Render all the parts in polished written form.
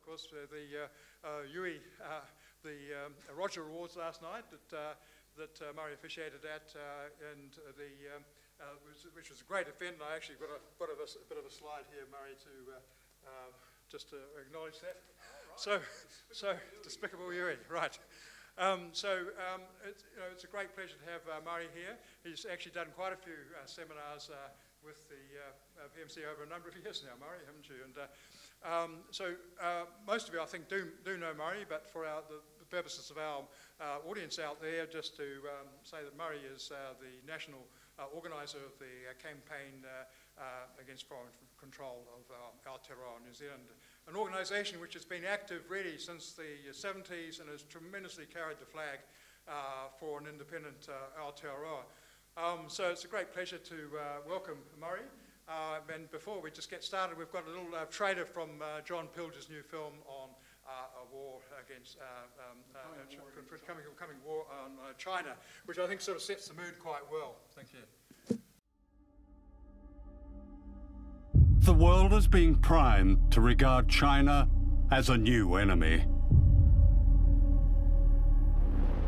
course, the Roger Awards last night that Murray officiated at, which was a great event. And I actually got a bit of a slide here, Murray, just to acknowledge that. Oh, right. So Despicable Yui, right. It's a great pleasure to have Murray here. He's actually done quite a few seminars with the PMC over a number of years now, Murray, haven't you? And most of you, I think, do know Murray, but for the purposes of our audience out there, just to say that Murray is the national organiser of the campaign against foreign control of Aotearoa, New Zealand, an organisation which has been active really since the 70s and has tremendously carried the flag for an independent Aotearoa. So it's a great pleasure to welcome Murray. And before we just get started, we've got a little trailer from John Pilger's new film on a war against coming war on China, which I think sort of sets the mood quite well. Thank you. The world is being primed to regard China as a new enemy.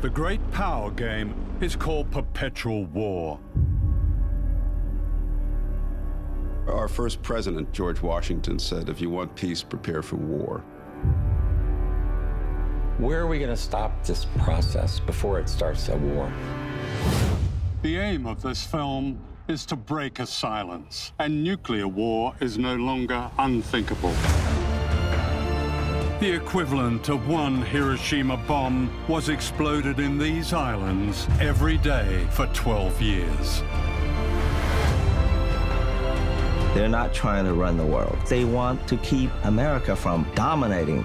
The great power game is called perpetual war. Our first president, George Washington, said, if you want peace, prepare for war. Where are we going to stop this process before it starts a war? The aim of this film is to break a silence, and nuclear war is no longer unthinkable. The equivalent of one Hiroshima bomb was exploded in these islands every day for 12 years. They're not trying to run the world. They want to keep America from dominating.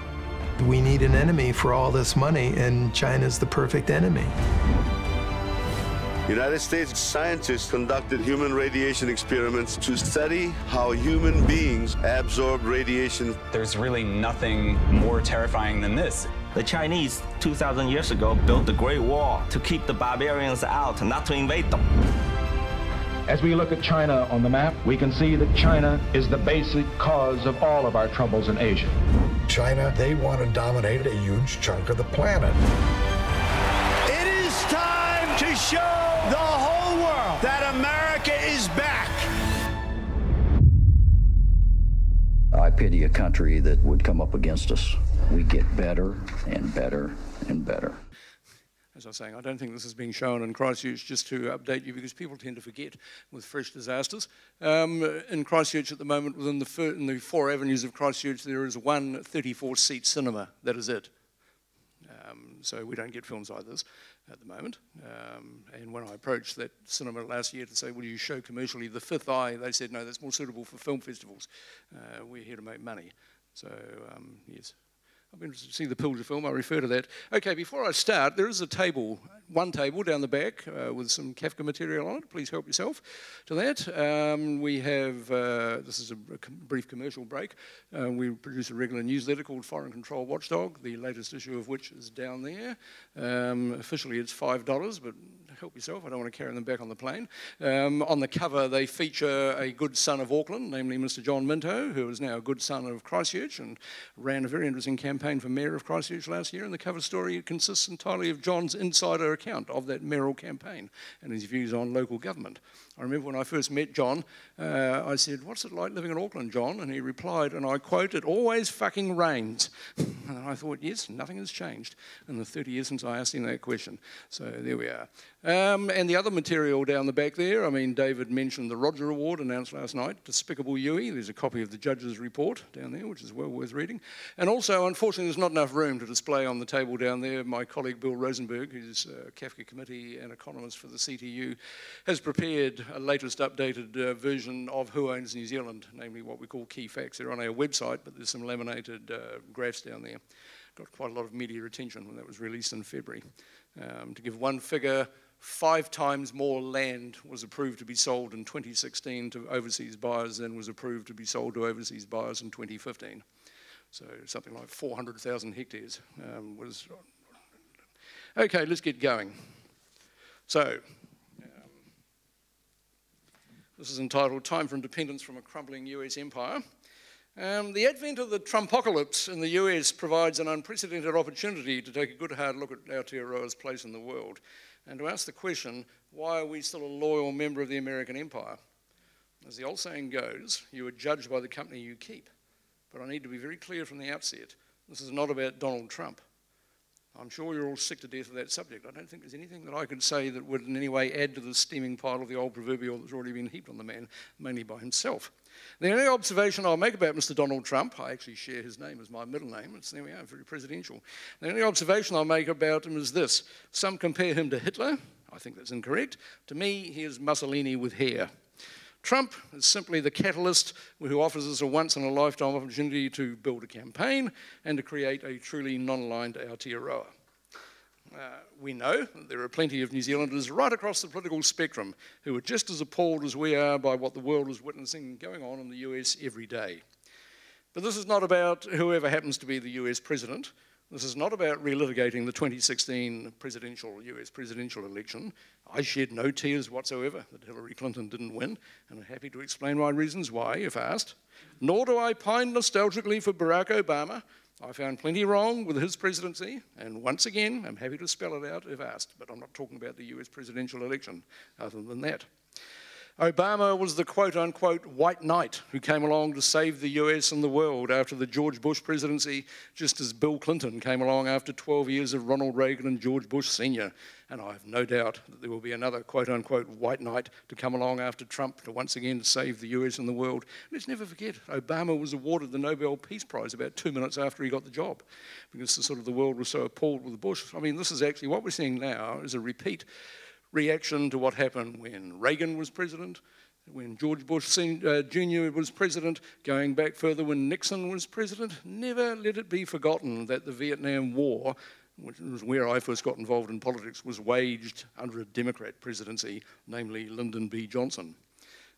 We need an enemy for all this money, and China's the perfect enemy. United States scientists conducted human radiation experiments to study how human beings absorb radiation. There's really nothing more terrifying than this. The Chinese, 2,000 years ago, built the Great Wall to keep the barbarians out, not to invade them. As we look at China on the map, we can see that China is the basic cause of all of our troubles in Asia. China, they want to dominate a huge chunk of the planet. It is time to show the whole world that America is back. I pity a country that would come up against us. We get better and better and better. As I was saying, I don't think this is being shown in Christchurch, just to update you, because people tend to forget with fresh disasters. In Christchurch at the moment, within the 4 avenues of Christchurch, there is one 34-seat cinema. That is it. So we don't get films like this at the moment. And when I approached that cinema last year to say, will you show commercially The Fifth Eye, they said, no, that's more suitable for film festivals. We're here to make money. So, yes. I've been interested to see the Pilger film, I refer to that. Okay, before I start, there is a table, one table down the back with some CAFCA material on it. Please help yourself to that. We have, this is a brief commercial break. We produce a regular newsletter called Foreign Control Watchdog, the latest issue of which is down there. Officially it's $5, but help yourself, I don't want to carry them back on the plane. On the cover they feature a good son of Auckland, namely Mr. John Minto, who is now a good son of Christchurch and ran a very interesting campaign for Mayor of Christchurch last year, and the cover story consists entirely of John's insider account of that mayoral campaign and his views on local government. I remember when I first met John, I said, what's it like living in Auckland, John? And he replied, and I quote, it always fucking rains. And I thought, yes, nothing has changed in the 30 years since I asked him that question. So there we are. And the other material down the back there, I mean, David mentioned the Roger Award announced last night, Despicable Yui. There's a copy of the judge's report down there, which is well worth reading. And also, unfortunately, there's not enough room to display on the table down there. My colleague Bill Rosenberg, who's CAFCA committee and economist for the CTU, has prepared a latest updated version of Who Owns New Zealand, namely what we call key facts. They're on our website, but there's some laminated graphs down there. Got quite a lot of media attention when that was released in February. To give one figure, 5 times more land was approved to be sold in 2016 to overseas buyers than was approved to be sold to overseas buyers in 2015. So something like 400,000 hectares was... Okay, let's get going. So, this is entitled Time for Independence from a Crumbling US Empire. The advent of the Trumpocalypse in the US provides an unprecedented opportunity to take a good hard look at Aotearoa's place in the world and to ask the question, why are we still a loyal member of the American empire? As the old saying goes, you are judged by the company you keep. But I need to be very clear from the outset, this is not about Donald Trump. I'm sure you're all sick to death of that subject. I don't think there's anything that I could say that would in any way add to the steaming pile of the old proverbial that's already been heaped on the man, mainly by himself. The only observation I'll make about Mr. Donald Trump, I actually share his name as my middle name, there we are, very presidential. The only observation I'll make about him is this. Some compare him to Hitler. I think that's incorrect. To me, he is Mussolini with hair. Trump is simply the catalyst who offers us a once-in-a-lifetime opportunity to build a campaign and to create a truly non-aligned Aotearoa. We know that there are plenty of New Zealanders right across the political spectrum who are just as appalled as we are by what the world is witnessing going on in the US every day. But this is not about whoever happens to be the US president. This is not about relitigating the 2016 US presidential election. I shed no tears whatsoever that Hillary Clinton didn't win, and I'm happy to explain my reasons why, if asked. Nor do I pine nostalgically for Barack Obama. I found plenty wrong with his presidency, and once again, I'm happy to spell it out if asked, but I'm not talking about the US presidential election other than that. Obama was the quote-unquote white knight who came along to save the US and the world after the George Bush presidency, just as Bill Clinton came along after 12 years of Ronald Reagan and George Bush Sr. And I have no doubt that there will be another quote-unquote white knight to come along after Trump to once again save the US and the world. Let's never forget, Obama was awarded the Nobel Peace Prize about 2 minutes after he got the job because the world was so appalled with Bush. I mean, this is actually, what we're seeing now is a repeat reaction to what happened when Reagan was president, when George Bush Jr. was president, going back further when Nixon was president. Never let it be forgotten that the Vietnam War, which was where I first got involved in politics, was waged under a Democrat presidency, namely Lyndon B. Johnson.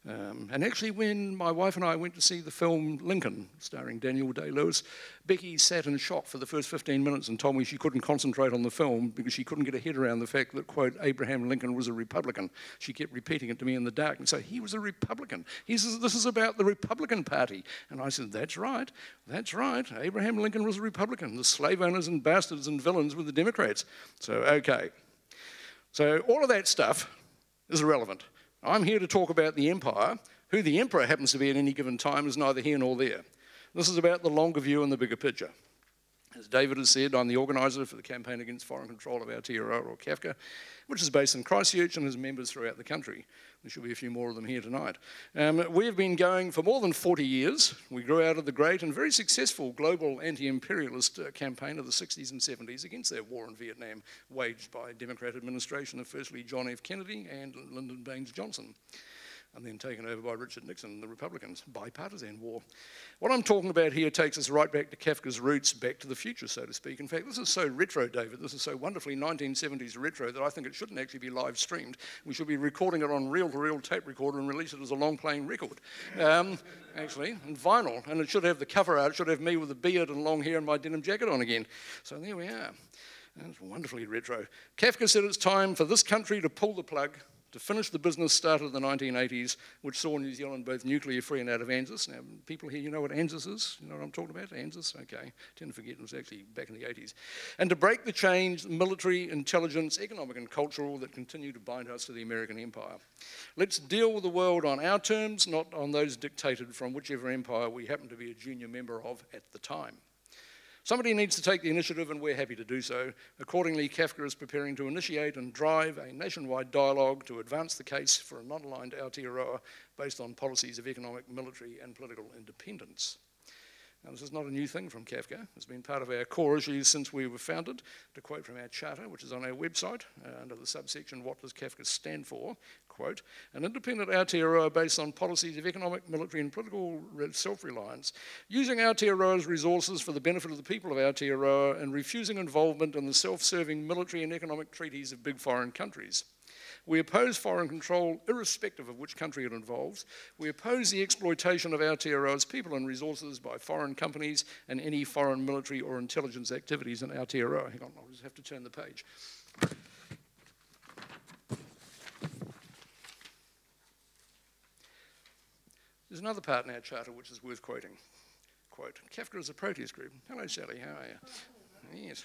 And actually, when my wife and I went to see the film Lincoln, starring Daniel Day-Lewis, Becky sat in shock for the first 15 minutes and told me she couldn't concentrate on the film because she couldn't get her head around the fact that, quote, Abraham Lincoln was a Republican. She kept repeating it to me in the dark and say, he was a Republican. This is about the Republican Party. And I said, that's right. Abraham Lincoln was a Republican. The slave owners and bastards and villains were the Democrats. So, okay. So all of that stuff is irrelevant. I'm here to talk about the empire. Who the emperor happens to be at any given time is neither here nor there. This is about the longer view and the bigger picture. As David has said, I'm the organiser for the Campaign Against Foreign Control of Aotearoa, or CAFCA, which is based in Christchurch and has members throughout the country. There should be a few more of them here tonight. We've been going for more than 40 years. We grew out of the great and very successful global anti-imperialist campaign of the 60s and 70s against that war in Vietnam, waged by Democrat administration of firstly John F. Kennedy and Lyndon Baines Johnson, and then taken over by Richard Nixon and the Republicans. Bipartisan war. What I'm talking about here takes us right back to Kafka's roots, back to the future, so to speak. In fact, this is so retro, David. This is so wonderfully 1970s retro that I think it shouldn't actually be live streamed. We should be recording it on reel-to-reel tape recorder and release it as a long-playing record, actually, and vinyl. And it should have the cover art. It should have me with a beard and long hair and my denim jacket on again. So there we are. That's wonderfully retro. Kafka said it's time for this country to pull the plug, to finish the business started in the 1980s, which saw New Zealand both nuclear free and out of ANZUS. Now, people here, you know what ANZUS is? You know what I'm talking about? ANZUS? Okay. I tend to forget it was actually back in the 80s. And to break the chains, military, intelligence, economic and cultural, that continue to bind us to the American empire. Let's deal with the world on our terms, not on those dictated from whichever empire we happen to be a junior member of at the time. Somebody needs to take the initiative, and we're happy to do so. Accordingly, CAFCA is preparing to initiate and drive a nationwide dialogue to advance the case for a non-aligned Aotearoa based on policies of economic, military, and political independence. Now, this is not a new thing from CAFCA. It's been part of our core issues since we were founded. To quote from our charter, which is on our website, under the subsection, what does CAFCA stand for? Quote, an independent Aotearoa based on policies of economic, military, and political self-reliance, using Aotearoa's resources for the benefit of the people of Aotearoa and refusing involvement in the self-serving military and economic treaties of big foreign countries. We oppose foreign control irrespective of which country it involves. We oppose the exploitation of Aotearoa's people and resources by foreign companies and any foreign military or intelligence activities in Aotearoa. Hang on, I'll just have to turn the page. There's another part in our charter which is worth quoting. unquote. CAFCA is a protest group. Hello, Sally, how are you? Yes.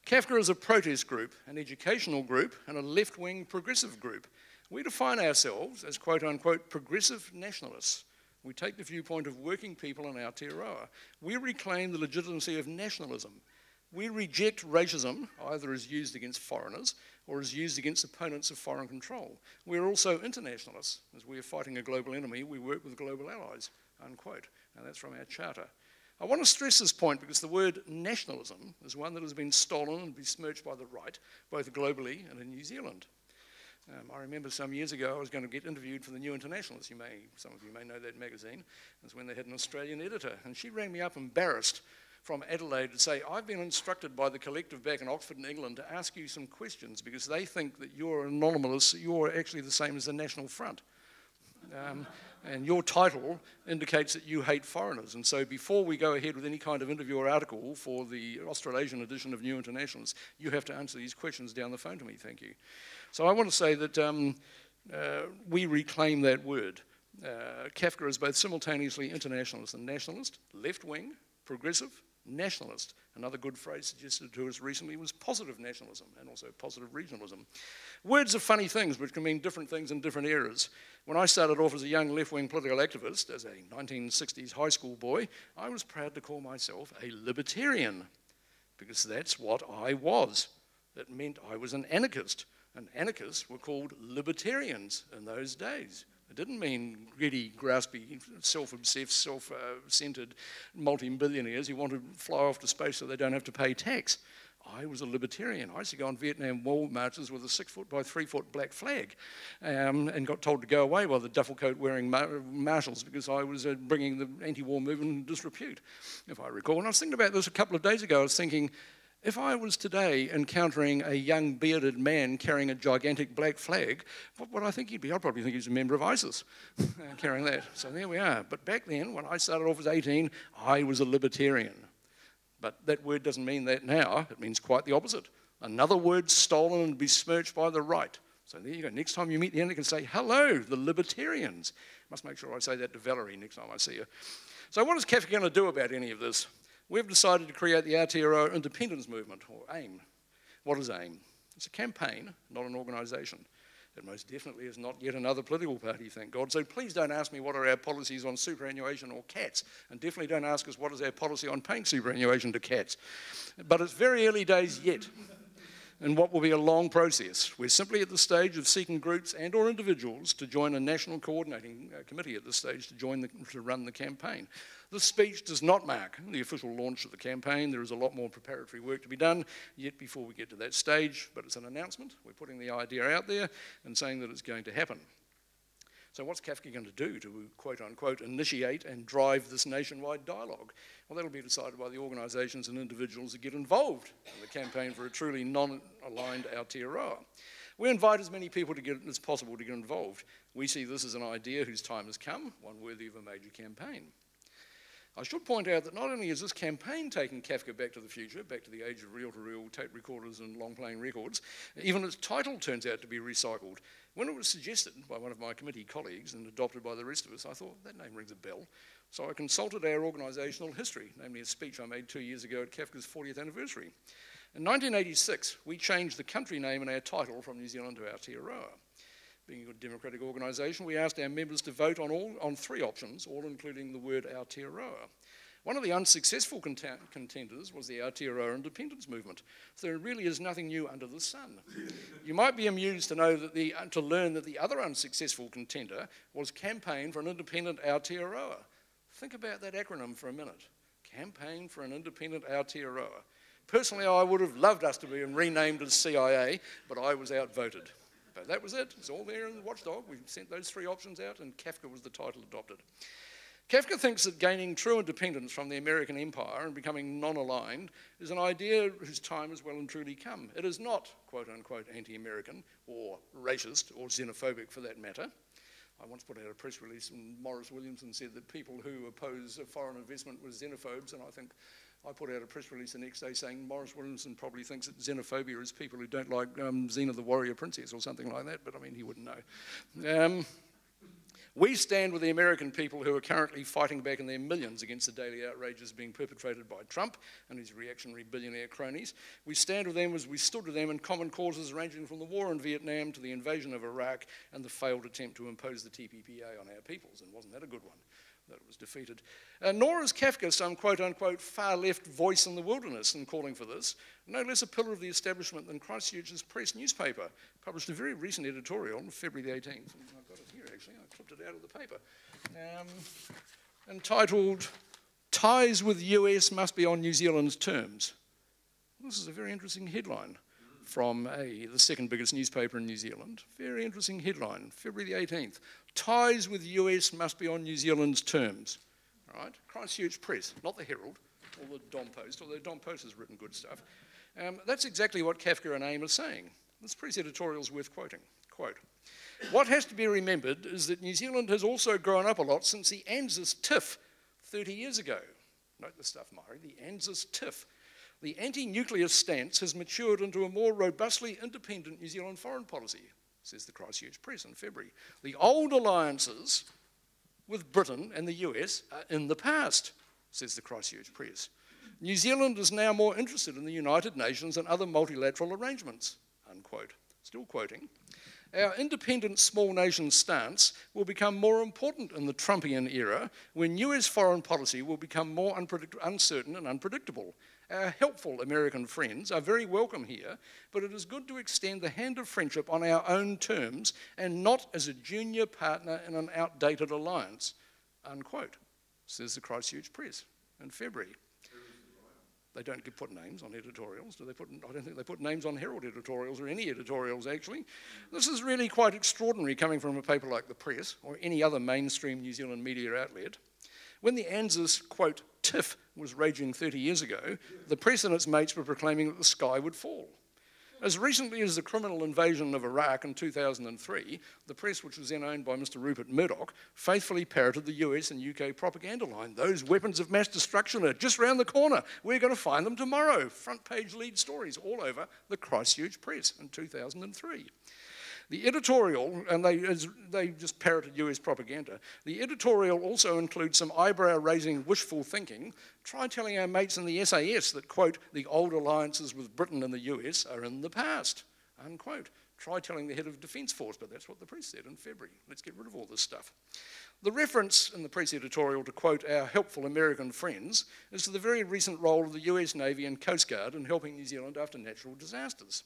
CAFCA is a protest group, an educational group, and a left-wing progressive group. We define ourselves as quote-unquote progressive nationalists. We take the viewpoint of working people in Aotearoa. We reclaim the legitimacy of nationalism. We reject racism, either as used against foreigners or as used against opponents of foreign control. We're also internationalists. As we are fighting a global enemy, we work with global allies, unquote. Now that's from our charter. I want to stress this point because the word nationalism is one that has been stolen and besmirched by the right, both globally and in New Zealand. I remember some years ago I was going to get interviewed for the New Internationalist. Some of you may know that magazine. It's when they had an Australian editor. And she rang me up embarrassed from Adelaide to say, I've been instructed by the collective back in Oxford in England to ask you some questions because they think that you're anomalous, you're actually the same as the National Front. And your title indicates that you hate foreigners. And so before we go ahead with any kind of interview or article for the Australasian edition of New Internationalists, you have to answer these questions down the phone to me, thank you. So I want to say that we reclaim that word. CAFCA is both simultaneously internationalist and nationalist, left-wing, progressive, nationalist. Another good phrase suggested to us recently was positive nationalism and also positive regionalism. Words are funny things which can mean different things in different eras. When I started off as a young left-wing political activist, as a 1960s high school boy, I was proud to call myself a libertarian because that's what I was. It meant I was an anarchist, and anarchists were called libertarians in those days. It didn't mean greedy, graspy, self-obsessed, self-centered multi-billionaires who want to fly off to space so they don't have to pay tax. I was a libertarian. I used to go on Vietnam War marches with a 6-foot by 3-foot black flag and got told to go away by the duffel coat wearing marshals because I was bringing the anti-war movement in disrepute, if I recall. And I was thinking about this a couple of days ago. I was thinking, if I was today encountering a young bearded man carrying a gigantic black flag, what would I think he'd be? I'd probably think he's a member of ISIS carrying that. So there we are. But back then, when I started off as 18, I was a libertarian. But that word doesn't mean that now. It means quite the opposite. Another word stolen and besmirched by the right. So there you go. Next time you meet the enemy, you can say, hello, the libertarians. Must make sure I say that to Valerie next time I see her. So what is CAFCA going to do about any of this? We've decided to create the Aotearoa Independence Movement, or AIM. What is AIM? It's a campaign, not an organisation. It most definitely is not yet another political party, thank God. So please don't ask me what are our policies on superannuation or cats, and definitely don't ask us what is our policy on paying superannuation to cats. But it's very early days yet, in what will be a long process. We're simply at the stage of seeking groups and or individuals to join a national coordinating committee at this stage to run the campaign. This speech does not mark the official launch of the campaign. There is a lot more preparatory work to be done yet before we get to that stage, but it's an announcement. We're putting the idea out there and saying that it's going to happen. So what's CAFCA going to do to, quote unquote, initiate and drive this nationwide dialogue? Well, that'll be decided by the organisations and individuals that get involved in the campaign for a truly non-aligned Aotearoa. We invite as many people as possible to get involved. We see this as an idea whose time has come, one worthy of a major campaign. I should point out that not only is this campaign taking CAFCA back to the future, back to the age of reel-to-reel tape recorders and long-playing records, even its title turns out to be recycled. When it was suggested by one of my committee colleagues and adopted by the rest of us, I thought, that name rings a bell. So I consulted our organisational history, namely a speech I made 2 years ago at CAFCA's 40th anniversary. In 1986, we changed the country name and our title from New Zealand to Aotearoa. Being a democratic organisation, we asked our members to vote on 3 options, all including the word Aotearoa. One of the unsuccessful contenders was the Aotearoa Independence Movement. So there really is nothing new under the sun. You might be amused to know that to learn that the other unsuccessful contender was Campaign for an Independent Aotearoa. Think about that acronym for a minute. Campaign for an Independent Aotearoa. Personally, I would have loved us to be renamed as CIA, but I was outvoted. But that was it. It's all there in the watchdog. We sent those 3 options out, and CAFCA was the title adopted. CAFCA thinks that gaining true independence from the American empire and becoming non-aligned is an idea whose time has well and truly come. It is not, quote-unquote, anti-American or racist or xenophobic for that matter. I once put out a press release and Morris Williamson said that people who oppose foreign investment were xenophobes, and I think I put out a press release the next day saying Morris Williamson probably thinks that xenophobia is people who don't like Xena the Warrior Princess or something like that, but I mean, he wouldn't know. We stand with the American people who are currently fighting back in their millions against the daily outrages being perpetrated by Trump and his reactionary billionaire cronies. We stand with them as we stood with them in common causes ranging from the war in Vietnam to the invasion of Iraq and the failed attempt to impose the TPPA on our peoples. And wasn't that a good one? That it was defeated. Nor is CAFCA some quote-unquote far-left voice in the wilderness in calling for this. No less a pillar of the establishment than Christchurch's Press newspaper published a very recent editorial on February the 18th. I've got it here, actually. I clipped it out of the paper. Entitled, "Ties with US Must Be on New Zealand's Terms." This is a very interesting headline from the second biggest newspaper in New Zealand. Very interesting headline, February the 18th. "Ties with US must be on New Zealand's terms." All right, Christchurch Press, not the Herald or the Dom Post, although Dom Post has written good stuff. That's exactly what CAFCA and AIM are saying. This press editorial is worth quoting. Quote, "What has to be remembered is that New Zealand has also grown up a lot since the ANZUS TIF 30 years ago." Note the stuff, Murray, the ANZUS TIF. "The anti-nuclear stance has matured into a more robustly independent New Zealand foreign policy," says the Christchurch Press in February. "The old alliances with Britain and the US are in the past," says the Christchurch Press. "New Zealand is now more interested in the United Nations and other multilateral arrangements," unquote. Still quoting. "Our independent small nation stance will become more important in the Trumpian era when US foreign policy will become more uncertain and unpredictable. Our helpful American friends are very welcome here, but it is good to extend the hand of friendship on our own terms and not as a junior partner in an outdated alliance," unquote, says the Christchurch Press in February. They don't put names on editorials. I don't think they put names on Herald editorials or any editorials, actually. This is really quite extraordinary coming from a paper like the Press or any other mainstream New Zealand media outlet. When the ANZUS, quote, TIF was raging 30 years ago, the Press and its mates were proclaiming that the sky would fall. As recently as the criminal invasion of Iraq in 2003, the Press, which was then owned by Mr. Rupert Murdoch, faithfully parroted the US and UK propaganda line. "Those weapons of mass destruction are just round the corner. We're going to find them tomorrow." Front page lead stories all over the Christchurch Press in 2003. The editorial, and they just parroted US propaganda, the editorial also includes some eyebrow-raising wishful thinking. "Try telling our mates in the SAS that, quote, the old alliances with Britain and the US are in the past," unquote. Try telling the head of Defence Force, but that's what the Press said in February. Let's get rid of all this stuff. The reference in the Press editorial to, quote, "our helpful American friends," is to the very recent role of the US Navy and Coast Guard in helping New Zealand after natural disasters.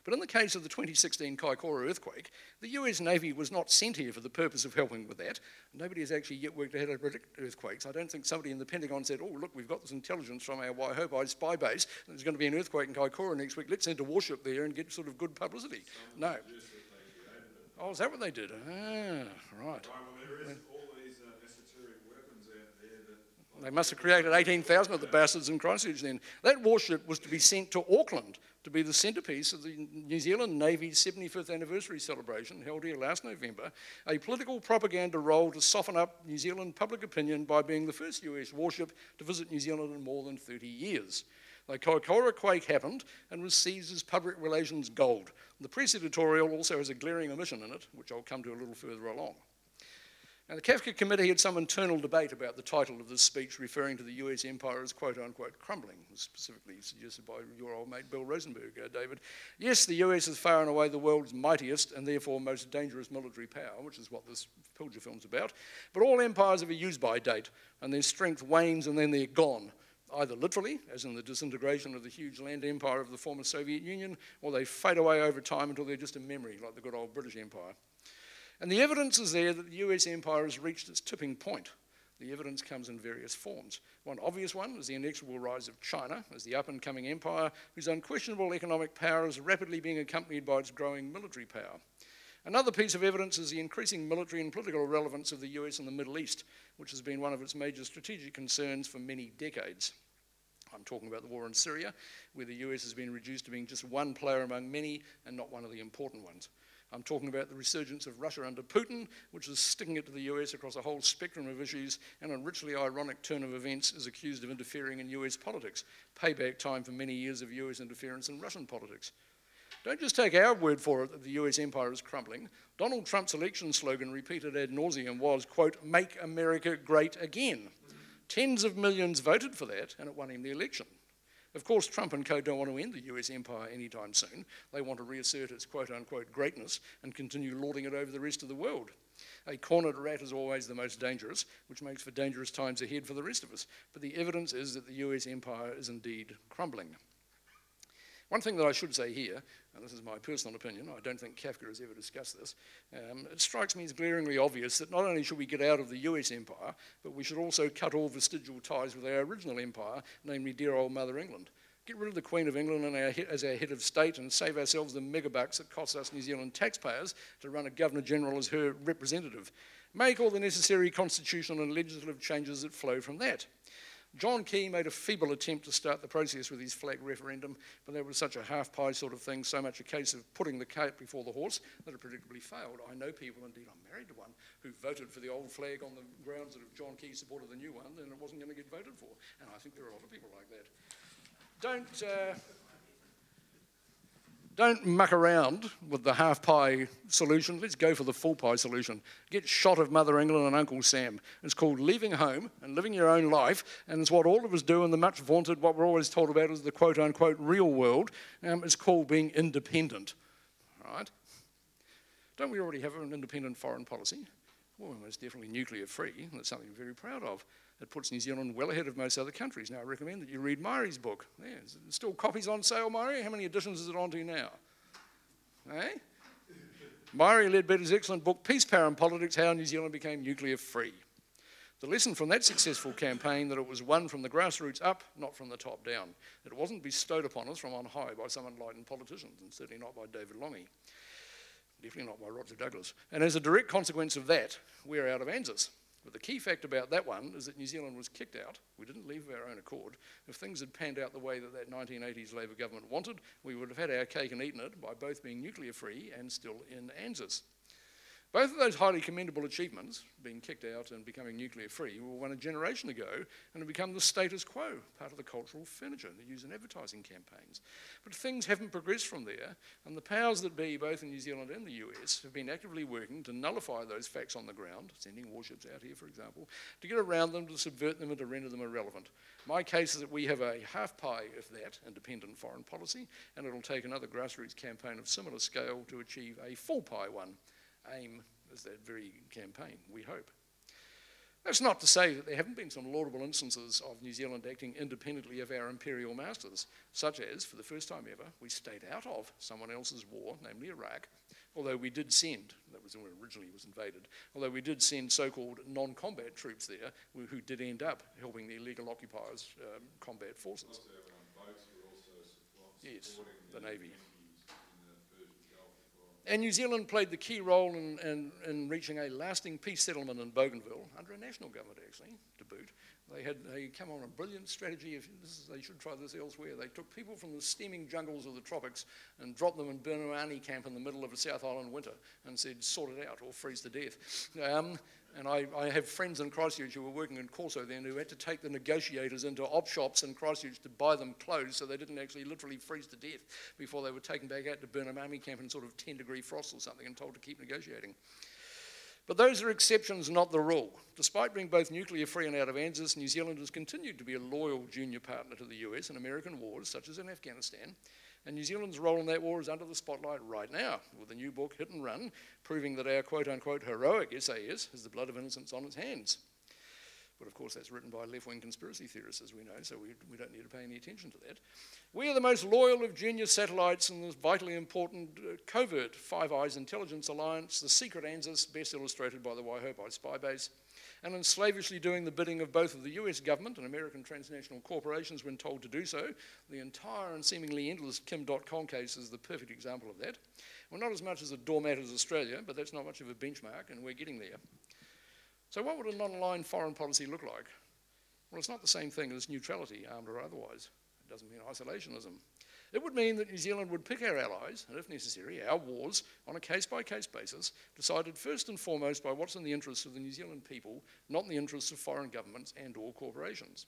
But in the case of the 2016 Kaikoura earthquake, the US Navy was not sent here for the purpose of helping with that. Nobody has actually yet worked out how to predict earthquakes. I don't think somebody in the Pentagon said, "Oh, look, we've got this intelligence from our Waihopai spy base, and there's going to be an earthquake in Kaikoura next week. Let's send a warship there and get sort of good publicity." No. Oh, is that what they did? Ah, right. They must have created 18,000 of the bastards in Christchurch then. That warship was to be sent to Auckland to be the centrepiece of the New Zealand Navy's 75th anniversary celebration held here last November, a political propaganda role to soften up New Zealand public opinion by being the first US warship to visit New Zealand in more than 30 years. The Kaikoura quake happened and was seized as public relations gold. The Press editorial also has a glaring omission in it, which I'll come to a little further along. Now, the CAFCA committee had some internal debate about the title of this speech, referring to the US empire as quote-unquote crumbling, specifically suggested by your old mate Bill Rosenberg, David. Yes, the US is far and away the world's mightiest and therefore most dangerous military power, which is what this Pilger film's about, but all empires have a use-by date, and their strength wanes and then they're gone, either literally, as in the disintegration of the huge land empire of the former Soviet Union, or they fade away over time until they're just a memory, like the good old British Empire. And the evidence is there that the US empire has reached its tipping point. The evidence comes in various forms. One obvious one is the inexorable rise of China as the up-and-coming empire whose unquestionable economic power is rapidly being accompanied by its growing military power. Another piece of evidence is the increasing military and political relevance of the US in the Middle East, which has been one of its major strategic concerns for many decades. I'm talking about the war in Syria, where the US has been reduced to being just one player among many and not one of the important ones. I'm talking about the resurgence of Russia under Putin, which is sticking it to the US across a whole spectrum of issues, and a richly ironic turn of events is accused of interfering in US politics, payback time for many years of US interference in Russian politics. Don't just take our word for it that the US empire is crumbling. Donald Trump's election slogan, repeated ad nauseum, was, quote, "Make America Great Again." Tens of millions voted for that, and it won him the election. Of course, Trump and co don't want to end the US empire anytime soon. They want to reassert its quote-unquote greatness and continue lording it over the rest of the world. A cornered rat is always the most dangerous, which makes for dangerous times ahead for the rest of us. But the evidence is that the US empire is indeed crumbling. One thing that I should say here, and this is my personal opinion, I don't think CAFCA has ever discussed this, it strikes me as glaringly obvious that not only should we get out of the US empire, but we should also cut all vestigial ties with our original empire, namely dear old Mother England. Get rid of the Queen of England as our head of state and save ourselves the megabucks that cost us New Zealand taxpayers to run a Governor-General as her representative. Make all the necessary constitutional and legislative changes that flow from that. John Key made a feeble attempt to start the process with his flag referendum, but that was such a half-pie sort of thing, so much a case of putting the cart before the horse, that it predictably failed. I know people, indeed I'm married to one, who voted for the old flag on the grounds that if John Key supported the new one, then it wasn't going to get voted for. And I think there are a lot of people like that. Don't muck around with the half-pie solution. Let's go for the full-pie solution. Get shot of Mother England and Uncle Sam. It's called leaving home and living your own life, and it's what all of us do in the much vaunted, what we're always told about as the quote-unquote real world. It's called being independent, right? Don't we already have an independent foreign policy? Well, we're most definitely nuclear-free, and that's something we're very proud of. It puts New Zealand well ahead of most other countries. Now, I recommend that you read Murray's book. Yeah, there's still copies on sale, Murray? How many editions is it on to now? Eh? Murray Ledbetter's excellent book, Peace, Power and Politics, How New Zealand Became Nuclear-Free. The lesson from that successful campaign that it was won from the grassroots up, not from the top down. It wasn't bestowed upon us from on high by some enlightened politicians, and certainly not by David Lange. Definitely not by Roger Douglas. And as a direct consequence of that, we're out of ANZUS. But the key fact about that one is that New Zealand was kicked out. We didn't leave of our own accord. If things had panned out the way that that 1980s Labour government wanted, we would have had our cake and eaten it by both being nuclear-free and still in ANZUS. Both of those highly commendable achievements, being kicked out and becoming nuclear-free, were won a generation ago and have become the status quo, part of the cultural furniture they use in advertising campaigns. But things haven't progressed from there, and the powers that be, both in New Zealand and the US, have been actively working to nullify those facts on the ground, sending warships out here, for example, to get around them, to subvert them, and to render them irrelevant. My case is that we have a half-pie, if that, independent foreign policy, and it'll take another grassroots campaign of similar scale to achieve a full-pie one. AIM is that very campaign, we hope. That's not to say that there haven't been some laudable instances of New Zealand acting independently of our imperial masters, such as, for the first time ever, we stayed out of someone else's war, namely Iraq, although we did send, that was when it originally was invaded, although we did send so-called non-combat troops there who did end up helping the illegal occupiers combat forces. Yes, the Navy. And New Zealand played the key role in reaching a lasting peace settlement in Bougainville, under a national government actually, to boot. They come on a brilliant strategy. They should try this elsewhere. They took people from the steaming jungles of the tropics and dropped them in Burnamani camp in the middle of a South Island winter and said, sort it out or freeze to death. And I have friends in Christchurch who were working in Corso then who had to take the negotiators into op shops in Christchurch to buy them clothes so they didn't actually literally freeze to death before they were taken back out to Burnamani camp in sort of 10-degree frost or something and told to keep negotiating. But those are exceptions, not the rule. Despite being both nuclear-free and out of ANZUS, New Zealand has continued to be a loyal junior partner to the US in American wars, such as in Afghanistan. And New Zealand's role in that war is under the spotlight right now, with the new book, Hit and Run, proving that our quote-unquote heroic SAS has the blood of innocents on its hands. But of course that's written by left-wing conspiracy theorists, as we know, so we don't need to pay any attention to that. We are the most loyal of junior satellites in this vitally important covert Five Eyes intelligence alliance, the secret ANZUS, best illustrated by the Waihopai spy base, and in slavishly doing the bidding of both of the US government and American transnational corporations when told to do so. The entire and seemingly endless Kim.com case is the perfect example of that. Well, not as much as a doormat as Australia, but that's not much of a benchmark, and we're getting there. So what would a non-aligned foreign policy look like? Well, it's not the same thing as neutrality, armed or otherwise. It doesn't mean isolationism. It would mean that New Zealand would pick our allies, and if necessary, our wars, on a case-by-case basis, decided first and foremost by what's in the interests of the New Zealand people, not in the interests of foreign governments and or corporations.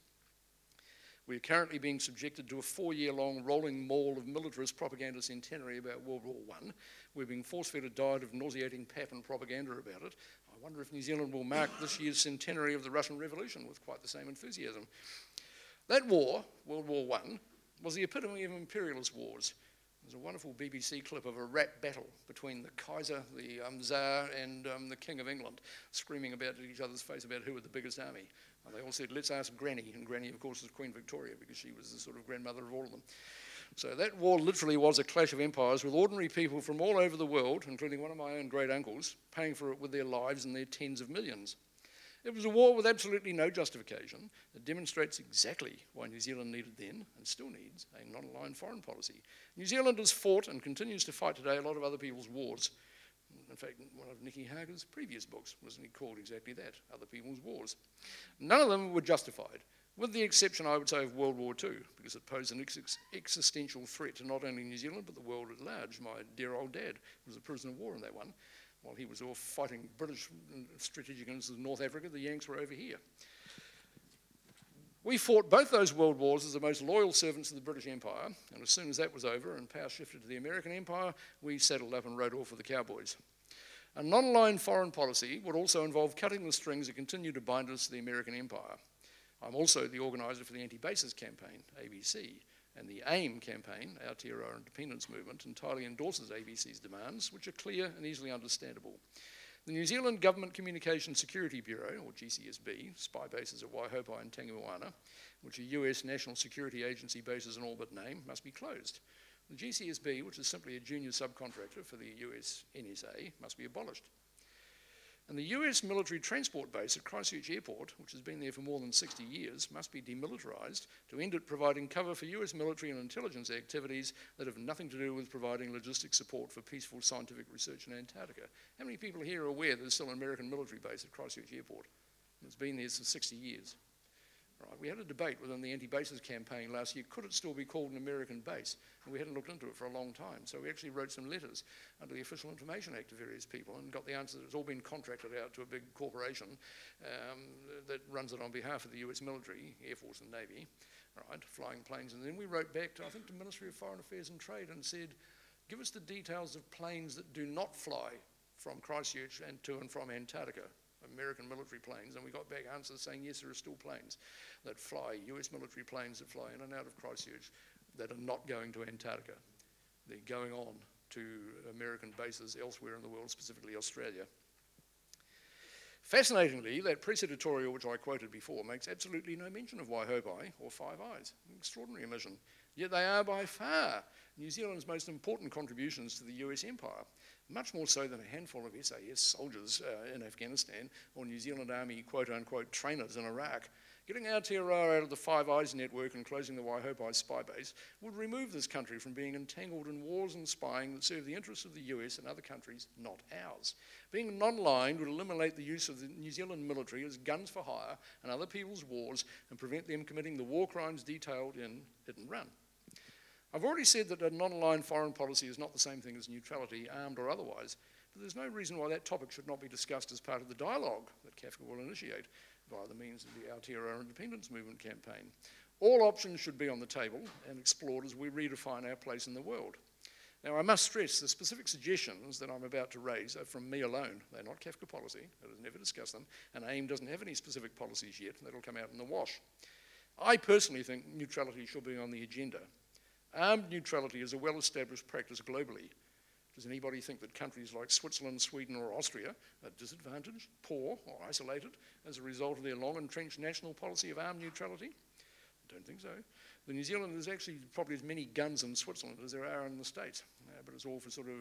We're currently being subjected to a 4-year-long rolling maul of militarist propaganda centenary about World War I. We're being force-fed a diet of nauseating pap and propaganda about it. I wonder if New Zealand will mark this year's centenary of the Russian Revolution with quite the same enthusiasm. That war, World War I, was the epitome of imperialist wars. There's a wonderful BBC clip of a rap battle between the Kaiser, the Tsar, and the King of England, screaming about each other's face about who had the biggest army. They all said, let's ask Granny, and Granny, of course, is Queen Victoria, because she was the sort of grandmother of all of them. So that war literally was a clash of empires with ordinary people from all over the world, including one of my own great uncles, paying for it with their lives and their tens of millions. It was a war with absolutely no justification. It demonstrates exactly why New Zealand needed then, and still needs, a non-aligned foreign policy. New Zealand has fought and continues to fight today a lot of other people's wars. In fact, one of Nicky Hager's previous books wasn't called exactly that, Other People's Wars. None of them were justified, with the exception, I would say, of World War II, because it posed an existential threat to not only New Zealand, but the world at large. My dear old dad was a prisoner of war in that one. While he was off fighting British strategic interests in North Africa, the Yanks were over here. We fought both those world wars as the most loyal servants of the British Empire, and as soon as that was over and power shifted to the American Empire, we settled up and rode off with the cowboys. A non-aligned foreign policy would also involve cutting the strings that continue to bind us to the American Empire. I'm also the organiser for the Anti-Bases Campaign, ABC, and the AIM campaign, Aotearoa Independence Movement, entirely endorses ABC's demands, which are clear and easily understandable. The New Zealand Government Communications Security Bureau, or GCSB, spy bases at Waihopa and Tangamoana, which are US national security agency bases in all but name, must be closed. The GCSB, which is simply a junior subcontractor for the US NSA, must be abolished. And the US military transport base at Christchurch Airport, which has been there for more than 60 years, must be demilitarised to end it providing cover for US military and intelligence activities that have nothing to do with providing logistic support for peaceful scientific research in Antarctica. How many people here are aware there's still an American military base at Christchurch Airport? It's been there for 60 years. Right, we had a debate within the Anti-Bases campaign last year, could it still be called an American base? And we hadn't looked into it for a long time. So we actually wrote some letters under the Official Information Act to various people and got the answer that it's all been contracted out to a big corporation that runs it on behalf of the US military, Air Force and Navy, right, flying planes. And then we wrote back to, I think, the Ministry of Foreign Affairs and Trade and said, give us the details of planes that do not fly from Christchurch and to and from Antarctica. American military planes, and we got back answers saying yes, there are still planes that fly, US military planes that fly in and out of Christchurch that are not going to Antarctica. They're going on to American bases elsewhere in the world, specifically Australia. Fascinatingly, that press editorial which I quoted before makes absolutely no mention of Waihopai or Five Eyes, an extraordinary omission. Yet they are by far New Zealand's most important contributions to the US empire, much more so than a handful of SAS soldiers in Afghanistan or New Zealand Army quote-unquote trainers in Iraq. Getting Aotearoa out of the Five Eyes network and closing the Waihopai spy base would remove this country from being entangled in wars and spying that serve the interests of the US and other countries, not ours. Being non-aligned would eliminate the use of the New Zealand military as guns for hire and other people's wars and prevent them committing the war crimes detailed in Hit and Run. I've already said that a non-aligned foreign policy is not the same thing as neutrality, armed or otherwise, but there's no reason why that topic should not be discussed as part of the dialogue that CAFCA will initiate via the means of the Aotearoa Independence Movement campaign. All options should be on the table and explored as we redefine our place in the world. Now, I must stress the specific suggestions that I'm about to raise are from me alone. They're not CAFCA policy. I have never discussed them, and AIM doesn't have any specific policies yet. That'll come out in the wash. I personally think neutrality should be on the agenda. Armed neutrality is a well-established practice globally. Does anybody think that countries like Switzerland, Sweden, or Austria are disadvantaged, poor, or isolated as a result of their long-entrenched national policy of armed neutrality? I don't think so. The New Zealand, there's actually probably as many guns in Switzerland as there are in the States, but it's all for sort of,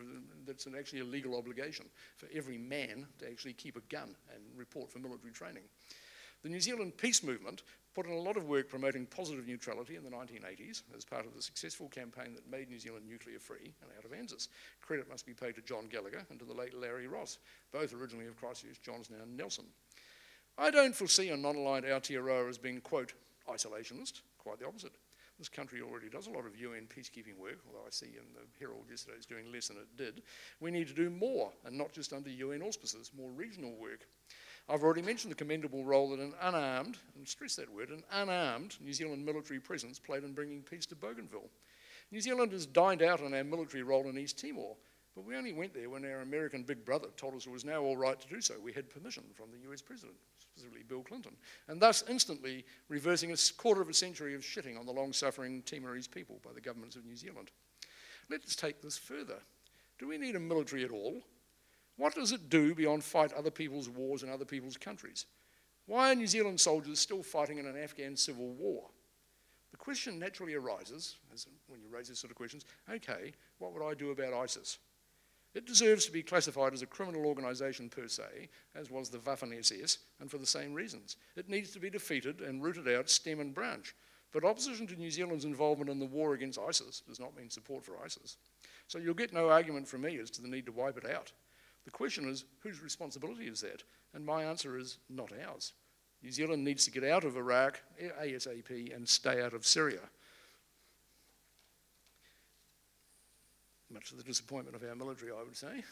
that's actually a legal obligation for every man to actually keep a gun and report for military training. The New Zealand peace movement put in a lot of work promoting positive neutrality in the 1980s as part of the successful campaign that made New Zealand nuclear free and out of ANZUS. Credit must be paid to John Gallagher and to the late Larry Ross, both originally of Christchurch, John's now Nelson. I don't foresee a non-aligned Aotearoa as being, quote, isolationist, quite the opposite. This country already does a lot of UN peacekeeping work, although I see in the Herald yesterday it's doing less than it did. We need to do more, and not just under UN auspices, more regional work. I've already mentioned the commendable role that an unarmed, and stress that word, an unarmed New Zealand military presence played in bringing peace to Bougainville. New Zealand has dined out on our military role in East Timor, but we only went there when our American big brother told us it was now all right to do so. We had permission from the US president, specifically Bill Clinton, and thus instantly reversing a quarter of a century of shitting on the long-suffering Timorese people by the governments of New Zealand. Let's take this further. Do we need a military at all? What does it do beyond fight other people's wars in other people's countries? Why are New Zealand soldiers still fighting in an Afghan civil war? The question naturally arises, when you raise these sort of questions, okay, what would I do about ISIS? It deserves to be classified as a criminal organisation per se, as was the Waffen-SS, and for the same reasons. It needs to be defeated and rooted out stem and branch. But opposition to New Zealand's involvement in the war against ISIS does not mean support for ISIS. So you'll get no argument from me as to the need to wipe it out. The question is, whose responsibility is that? And my answer is, not ours. New Zealand needs to get out of Iraq ASAP and stay out of Syria. Much to the disappointment of our military, I would say.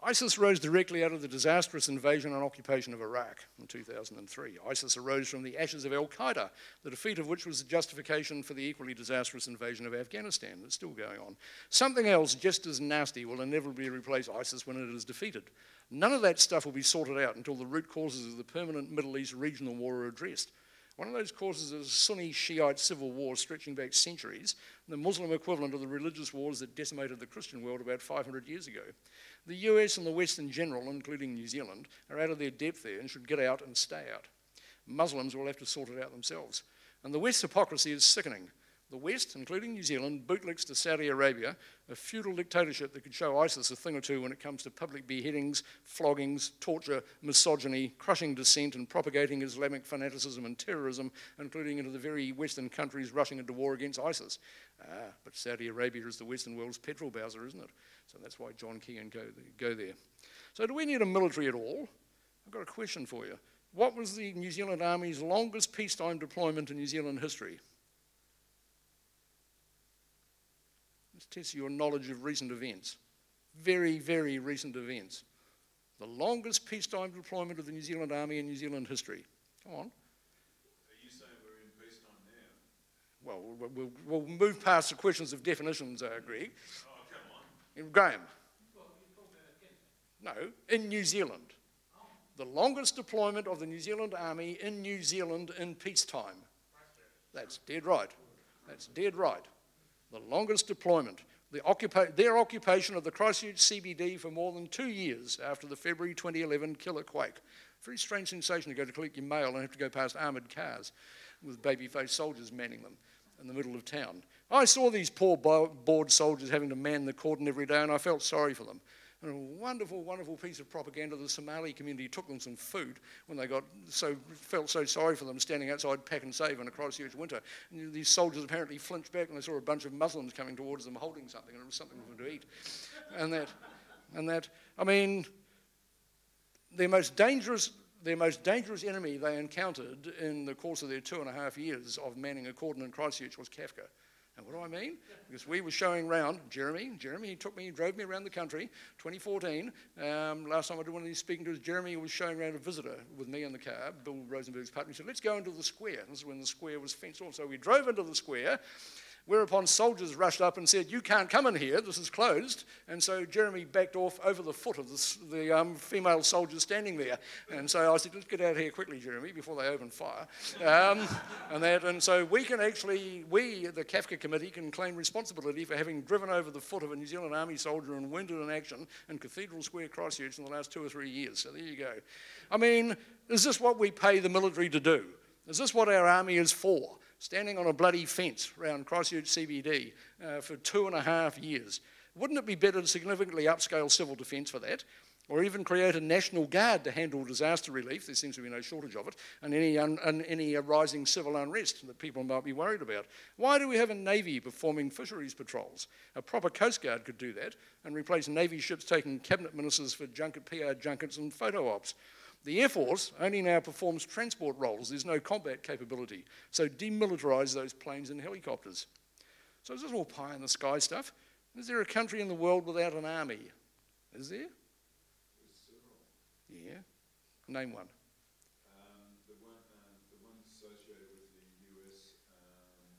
ISIS rose directly out of the disastrous invasion and occupation of Iraq in 2003. ISIS arose from the ashes of Al-Qaeda, the defeat of which was the justification for the equally disastrous invasion of Afghanistan that's still going on. Something else just as nasty will inevitably replace ISIS when it is defeated. None of that stuff will be sorted out until the root causes of the permanent Middle East regional war are addressed. One of those causes is a Sunni-Shiite civil war stretching back centuries, the Muslim equivalent of the religious wars that decimated the Christian world about 500 years ago. The US and the West in general, including New Zealand, are out of their depth there and should get out and stay out. Muslims will have to sort it out themselves. And the West's hypocrisy is sickening. The West, including New Zealand, bootlicks to Saudi Arabia, a feudal dictatorship that could show ISIS a thing or two when it comes to public beheadings, floggings, torture, misogyny, crushing dissent, and propagating Islamic fanaticism and terrorism, including into the very Western countries rushing into war against ISIS. But Saudi Arabia is the Western world's petrol bowser, isn't it? So that's why John Keegan go there. So do we need a military at all? I've got a question for you. What was the New Zealand Army's longest peacetime deployment in New Zealand history? Let's test your knowledge of recent events. Very, very recent events. The longest peacetime deployment of the New Zealand Army in New Zealand history. Come on. Are you saying we're in peacetime now? Well, we'll move past the questions of definitions, Greg. Oh, come on. Graham. No, in New Zealand. The longest deployment of the New Zealand Army in New Zealand in peacetime. That's dead right. That's dead right. The longest deployment. Their occupation of the Christchurch CBD for more than 2 years after the February 2011 killer quake. Very strange sensation to go to collect your mail and have to go past armoured cars with baby-faced soldiers manning them in the middle of town. I saw these poor bored soldiers having to man the cordon every day and I felt sorry for them. And a wonderful, wonderful piece of propaganda. The Somali community took them some food when they felt so sorry for them standing outside Pack and Save in a Christchurch winter. And these soldiers apparently flinched back when they saw a bunch of Muslims coming towards them holding something, and it was something for them to eat. I mean, their most dangerous enemy they encountered in the course of their 2.5 years of manning a cordon in Christchurch was CAFCA. And what do I mean? Because we were showing around, Jeremy, he drove me around the country, 2014. Last time I did one of these speaking tours, Jeremy was showing around a visitor with me in the car, Bill Rosenberg's partner. He said, let's go into the square. This is when the square was fenced off. So we drove into the square, whereupon soldiers rushed up and said, you can't come in here, this is closed. And so Jeremy backed off over the foot of the female soldiers standing there. And so I said, let's get out of here quickly, Jeremy, before they open fire. And so we can actually, the CAFCA committee, can claim responsibility for having driven over the foot of a New Zealand Army soldier and wounded in action in Cathedral Square, Christchurch in the last 2 or 3 years. So there you go. I mean, is this what we pay the military to do? Is this what our army is for? Standing on a bloody fence around Christchurch CBD for 2.5 years. Wouldn't it be better to significantly upscale civil defence for that? Or even create a national guard to handle disaster relief, there seems to be no shortage of it, and any rising civil unrest that people might be worried about. Why do we have a Navy performing fisheries patrols? A proper Coast Guard could do that and replace Navy ships taking cabinet ministers for PR junkets and photo ops. The Air Force only now performs transport roles. There's no combat capability. So demilitarise those planes and helicopters. So is this all pie in the sky stuff? Is there a country in the world without an army? Is there? Yeah. Name one. The one associated with the US,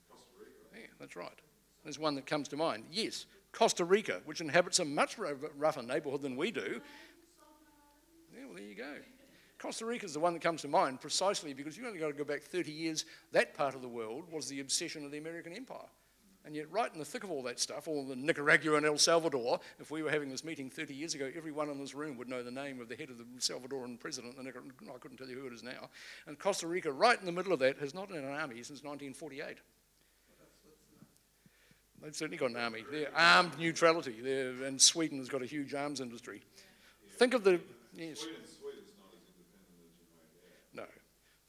Costa Rica. Yeah, that's right. There's one that comes to mind. Yes, Costa Rica, which inhabits a much rougher neighbourhood than we do. Yeah, well, there you go. Costa Rica is the one that comes to mind precisely because you've only got to go back 30 years. That part of the world was the obsession of the American empire. And yet right in the thick of all that stuff, all the Nicaragua and El Salvador, if we were having this meeting 30 years ago, everyone in this room would know the name of the head of the Salvadoran president. I couldn't tell you who it is now. And Costa Rica, right in the middle of that, has not had an army since 1948. They've certainly got an army. They're armed neutrality. And Sweden has got a huge arms industry. Think of the... Yes. Sweden's not as independent as you might have. No.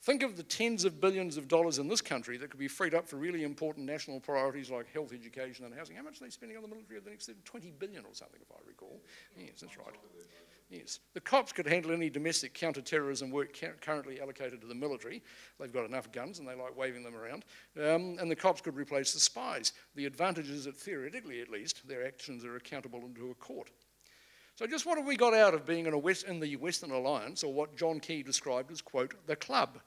Think of the tens of billions of dollars in this country that could be freed up for really important national priorities like health, education and housing. How much are they spending on the military over the next 20 billion or something, if I recall? Yes, that's right. Yes. The cops could handle any domestic counter-terrorism work currently allocated to the military. They've got enough guns and they like waving them around. And the cops could replace the spies. The advantage is that, theoretically at least, their actions are accountable into a court. So just what have we got out of being in the Western Alliance, or what John Key described as, quote, the club?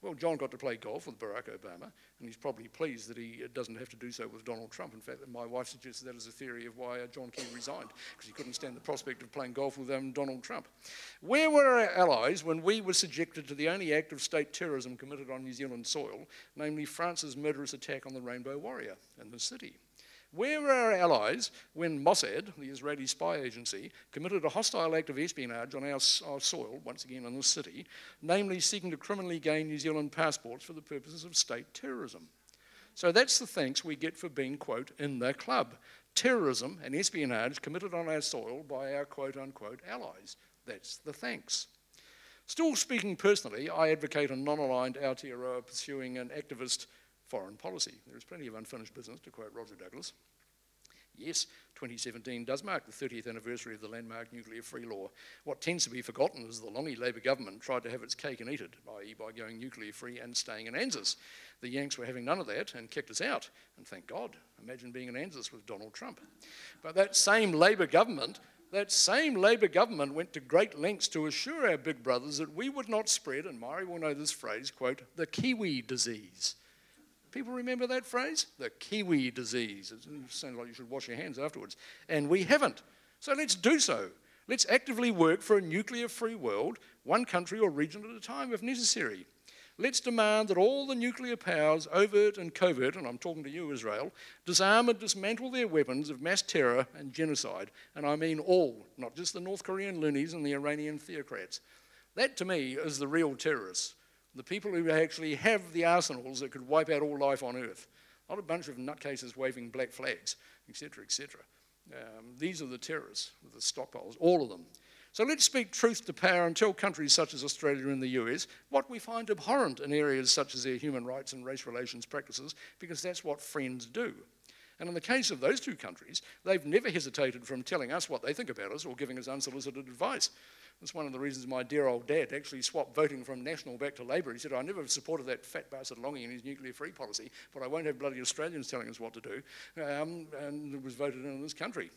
Well, John got to play golf with Barack Obama, and he's probably pleased that he doesn't have to do so with Donald Trump. In fact, my wife suggested that as a theory of why John Key resigned, because he couldn't stand the prospect of playing golf with Donald Trump. Where were our allies when we were subjected to the only act of state terrorism committed on New Zealand soil, namely France's murderous attack on the Rainbow Warrior in the city? Where were our allies when Mossad, the Israeli spy agency, committed a hostile act of espionage on our soil, once again in this city, namely seeking to criminally gain New Zealand passports for the purposes of state terrorism? So that's the thanks we get for being, quote, in the club. Terrorism and espionage committed on our soil by our, quote, unquote, allies. That's the thanks. Still speaking personally, I advocate a non-aligned Aotearoa pursuing an activist foreign policy. There is plenty of unfinished business, to quote Roger Douglas. Yes, 2017 does mark the 30th anniversary of the landmark nuclear-free law. What tends to be forgotten is the Longy Labor government tried to have its cake and eat it, i.e. by going nuclear-free and staying in ANZUS. The Yanks were having none of that and kicked us out. And thank God, imagine being in ANZUS with Donald Trump. But that same Labor government went to great lengths to assure our big brothers that we would not spread, and Mari will know this phrase, quote, the Kiwi disease. People remember that phrase? The Kiwi disease. It sounds like you should wash your hands afterwards. And we haven't. So let's do so. Let's actively work for a nuclear-free world, one country or region at a time if necessary. Let's demand that all the nuclear powers, overt and covert, and I'm talking to you, Israel, disarm and dismantle their weapons of mass terror and genocide. And I mean all, not just the North Korean loonies and the Iranian theocrats. That, to me, is the real terrorists. The people who actually have the arsenals that could wipe out all life on Earth. Not a bunch of nutcases waving black flags, etc., etc. These are the terrorists with the stockpiles, all of them. So let's speak truth to power and tell countries such as Australia and the US what we find abhorrent in areas such as their human rights and race relations practices, because that's what friends do. And in the case of those two countries, they've never hesitated from telling us what they think about us or giving us unsolicited advice. That's one of the reasons my dear old dad actually swapped voting from National back to Labour. He said, I never supported that fat bastard Longy in his nuclear-free policy, but I won't have bloody Australians telling us what to do. And it was voted in this country.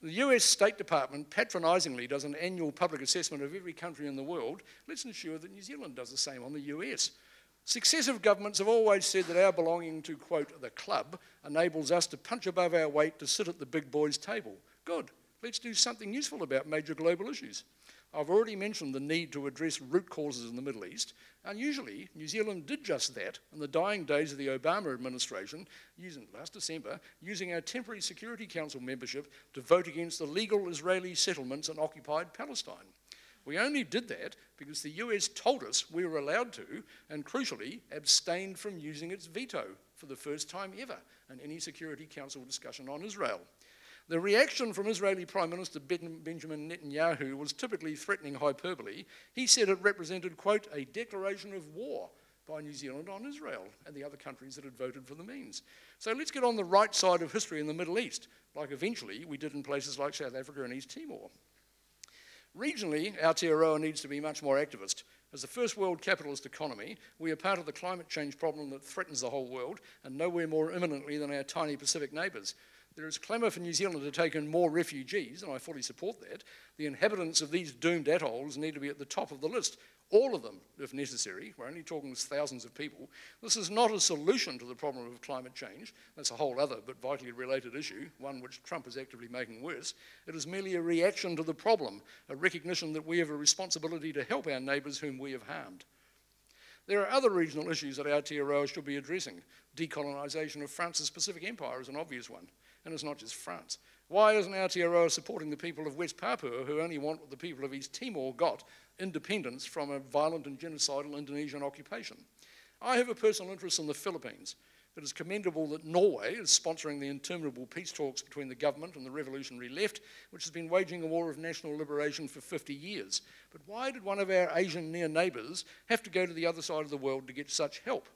The US State Department patronisingly does an annual public assessment of every country in the world. Let's ensure that New Zealand does the same on the US. Successive governments have always said that our belonging to, quote, the club enables us to punch above our weight to sit at the big boys' table. Good. Let's do something useful about major global issues. I've already mentioned the need to address root causes in the Middle East. Unusually, New Zealand did just that in the dying days of the Obama administration, last December, using our temporary Security Council membership to vote against illegal Israeli settlements in occupied Palestine. We only did that because the US told us we were allowed to, and crucially, abstained from using its veto for the first time ever in any Security Council discussion on Israel. The reaction from Israeli Prime Minister Benjamin Netanyahu was typically threatening hyperbole. He said it represented, quote, a declaration of war by New Zealand on Israel and the other countries that had voted for the means. So let's get on the right side of history in the Middle East, like eventually we did in places like South Africa and East Timor. Regionally, Aotearoa needs to be much more activist. As the first world capitalist economy, we are part of the climate change problem that threatens the whole world, and nowhere more imminently than our tiny Pacific neighbours. there is clamour for New Zealand to take in more refugees, and I fully support that. The inhabitants of these doomed atolls need to be at the top of the list. All of them, if necessary. We're only talking thousands of people. This is not a solution to the problem of climate change. That's a whole other but vitally related issue, one which Trump is actively making worse. It is merely a reaction to the problem, a recognition that we have a responsibility to help our neighbours whom we have harmed. There are other regional issues that Aotearoa should be addressing. Decolonisation of France's Pacific Empire is an obvious one, and it's not just France. Why isn't Aotearoa supporting the people of West Papua, who only want what the people of East Timor got, independence from a violent and genocidal Indonesian occupation? I have a personal interest in the Philippines. It is commendable that Norway is sponsoring the interminable peace talks between the government and the revolutionary left, which has been waging a war of national liberation for 50 years. But why did one of our Asian near neighbours have to go to the other side of the world to get such help?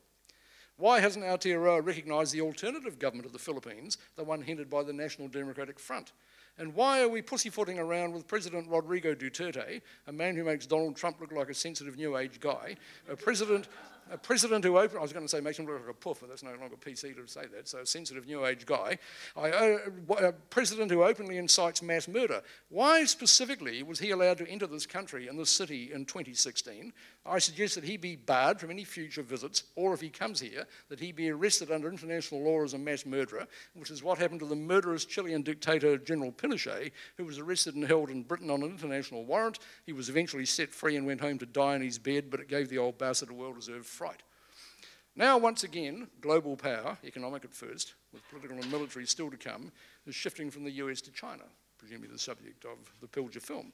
Why hasn't Aotearoa recognised the alternative government of the Philippines, the one headed by the National Democratic Front? And why are we pussyfooting around with President Rodrigo Duterte, a man who makes Donald Trump look like a sensitive new age guy, a president who I was going to say makes him look like a puff, but that's no longer PC to say that, so a sensitive new age guy, a president who openly incites mass murder. Why specifically was he allowed to enter this country and this city in 2016? I suggest that he be barred from any future visits, or if he comes here, that he be arrested under international law as a mass murderer, which is what happened to the murderous Chilean dictator General Pinochet, who was arrested and held in Britain on an international warrant. He was eventually set free and went home to die in his bed, but it gave the old bastard a well-deserved fright. Now, once again, global power, economic at first, with political and military still to come, is shifting from the US to China, presumably the subject of the Pilger film.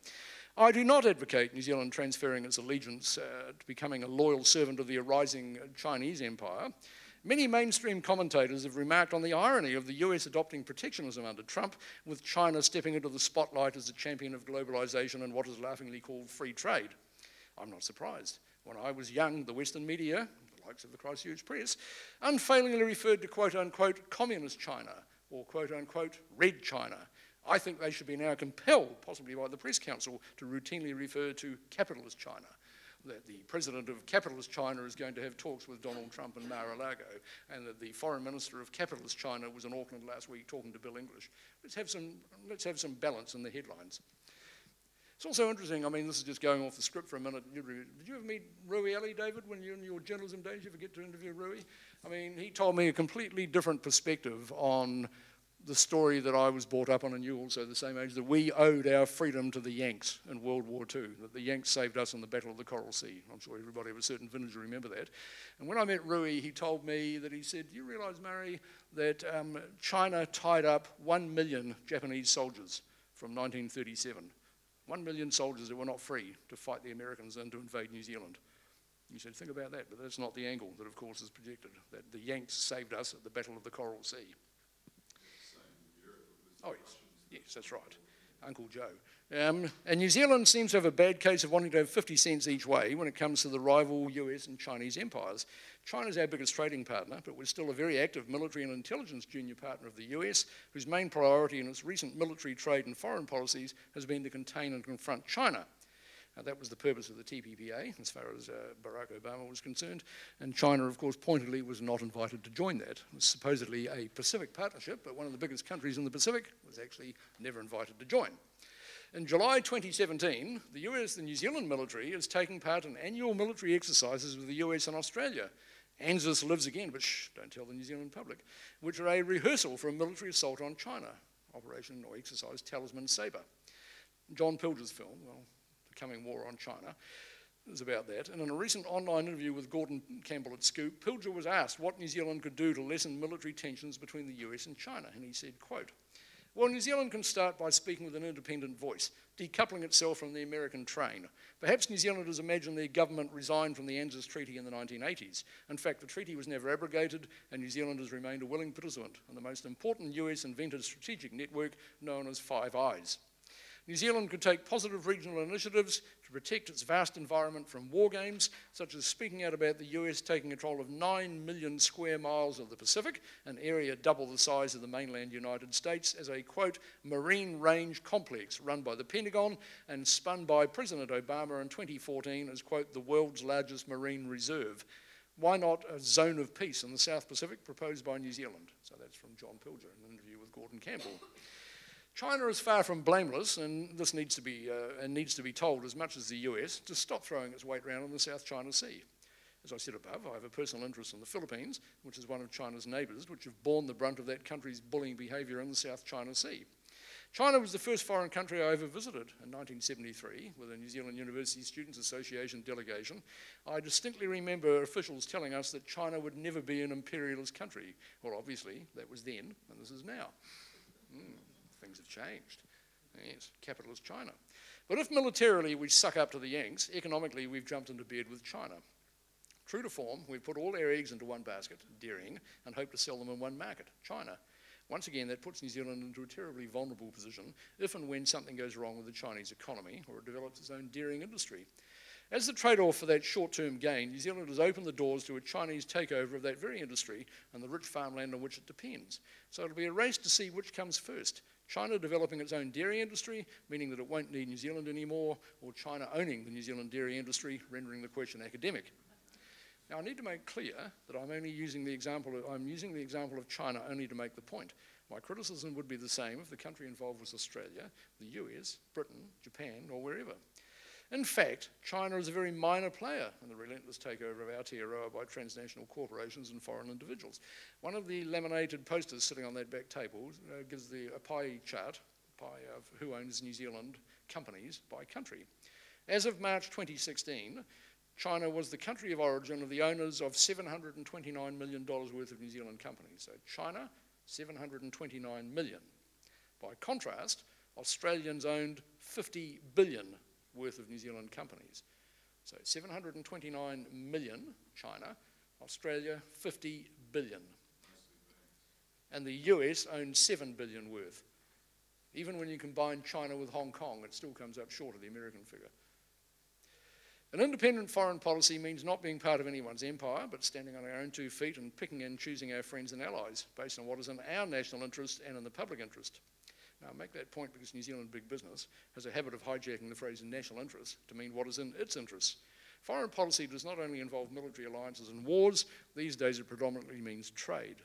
I do not advocate New Zealand transferring its allegiance to becoming a loyal servant of the arising Chinese empire. Many mainstream commentators have remarked on the irony of the US adopting protectionism under Trump, with China stepping into the spotlight as a champion of globalization and what is laughingly called free trade. I'm not surprised. When I was young, the Western media, the likes of the Christchurch press, unfailingly referred to quote-unquote communist China or quote-unquote red China. I think they should be now compelled, possibly by the Press Council, to routinely refer to capitalist China. That the president of capitalist China is going to have talks with Donald Trump in Mar-a-Lago, and that the foreign minister of capitalist China was in Auckland last week talking to Bill English. Let's have some balance in the headlines. It's also interesting, I mean, this is just going off the script for a minute. Did you ever meet Rui Ali, David, when you were in your journalism days? Did you ever get to interview Rui? I mean, he told me a completely different perspective on the story that I was brought up on, and you also the same age, that we owed our freedom to the Yanks in World War II, that the Yanks saved us in the Battle of the Coral Sea. I'm sure everybody of a certain vintage will remember that. And when I met Rui, he told me that he said, do you realise, Murray, that China tied up 1 million Japanese soldiers from 1937. 1 million soldiers that were not free to fight the Americans and to invade New Zealand. You said, think about that, but that's not the angle that, of course, is projected, that the Yanks saved us at the Battle of the Coral Sea. Oh, yes. Yes, that's right. Uncle Joe. And New Zealand seems to have a bad case of wanting to have 50 cents each way when it comes to the rival US and Chinese empires. China's our biggest trading partner, but we're still a very active military and intelligence junior partner of the US, whose main priority in its recent military, trade and foreign policies has been to contain and confront China. That was the purpose of the TPPA, as far as Barack Obama was concerned. And China, of course, pointedly was not invited to join that. It was supposedly a Pacific partnership, but one of the biggest countries in the Pacific was actually never invited to join. In July 2017, the US and New Zealand military is taking part in annual military exercises with the US and Australia. ANZUS lives again, but shh, don't tell the New Zealand public, which are a rehearsal for a military assault on China, Operation or Exercise Talisman Sabre. John Pilger's film, well, Coming War on China, is about that. And in a recent online interview with Gordon Campbell at Scoop, Pilger was asked what New Zealand could do to lessen military tensions between the US and China, and he said, quote, well, New Zealand can start by speaking with an independent voice, decoupling itself from the American train. Perhaps New Zealanders imagine their government resigned from the ANZUS Treaty in the 1980s. In fact, the treaty was never abrogated, and New Zealand has remained a willing participant in the most important US-invented strategic network known as Five Eyes. New Zealand could take positive regional initiatives to protect its vast environment from war games, such as speaking out about the US taking control of 9 million square miles of the Pacific, an area double the size of the mainland United States, as a, quote, marine range complex run by the Pentagon and spun by President Obama in 2014 as, quote, the world's largest marine reserve. Why not a zone of peace in the South Pacific proposed by New Zealand? So that's from John Pilger in an interview with Gordon Campbell. China is far from blameless, and this needs to be told as much as the US to stop throwing its weight around in the South China Sea. As I said above, I have a personal interest in the Philippines, which is one of China's neighbours, which have borne the brunt of that country's bullying behaviour in the South China Sea. China was the first foreign country I ever visited in 1973 with a New Zealand University Students Association delegation. I distinctly remember officials telling us that China would never be an imperialist country. Well, obviously, that was then, and this is now. Things have changed. Yes, capitalist China. But if militarily we suck up to the Yanks, economically we've jumped into bed with China. True to form, we put all our eggs into one basket, dairying, and hope to sell them in one market, China. Once again, that puts New Zealand into a terribly vulnerable position if and when something goes wrong with the Chinese economy or it develops its own dairying industry. As the trade-off for that short-term gain, New Zealand has opened the doors to a Chinese takeover of that very industry and the rich farmland on which it depends. So it'll be a race to see which comes first. China developing its own dairy industry, meaning that it won't need New Zealand anymore, or China owning the New Zealand dairy industry, rendering the question academic. Now, I need to make clear that I'm using the example of China only to make the point. My criticism would be the same if the country involved was Australia, the US, Britain, Japan, or wherever. In fact, China is a very minor player in the relentless takeover of Aotearoa by transnational corporations and foreign individuals. One of the laminated posters sitting on that back table gives a pie chart of who owns New Zealand companies by country. As of March 2016, China was the country of origin of the owners of $729 million worth of New Zealand companies. So China, 729 million. By contrast, Australians owned 50 billion worth of New Zealand companies. So 729 million, China, Australia, 50 billion. And the US owned 7 billion worth. Even when you combine China with Hong Kong, it still comes up short of the American figure. An independent foreign policy means not being part of anyone's empire, but standing on our own 2 feet and picking and choosing our friends and allies based on what is in our national interest and in the public interest. Now, I make that point because New Zealand big business has a habit of hijacking the phrase national interest to mean what is in its interests. Foreign policy does not only involve military alliances and wars, these days it predominantly means trade.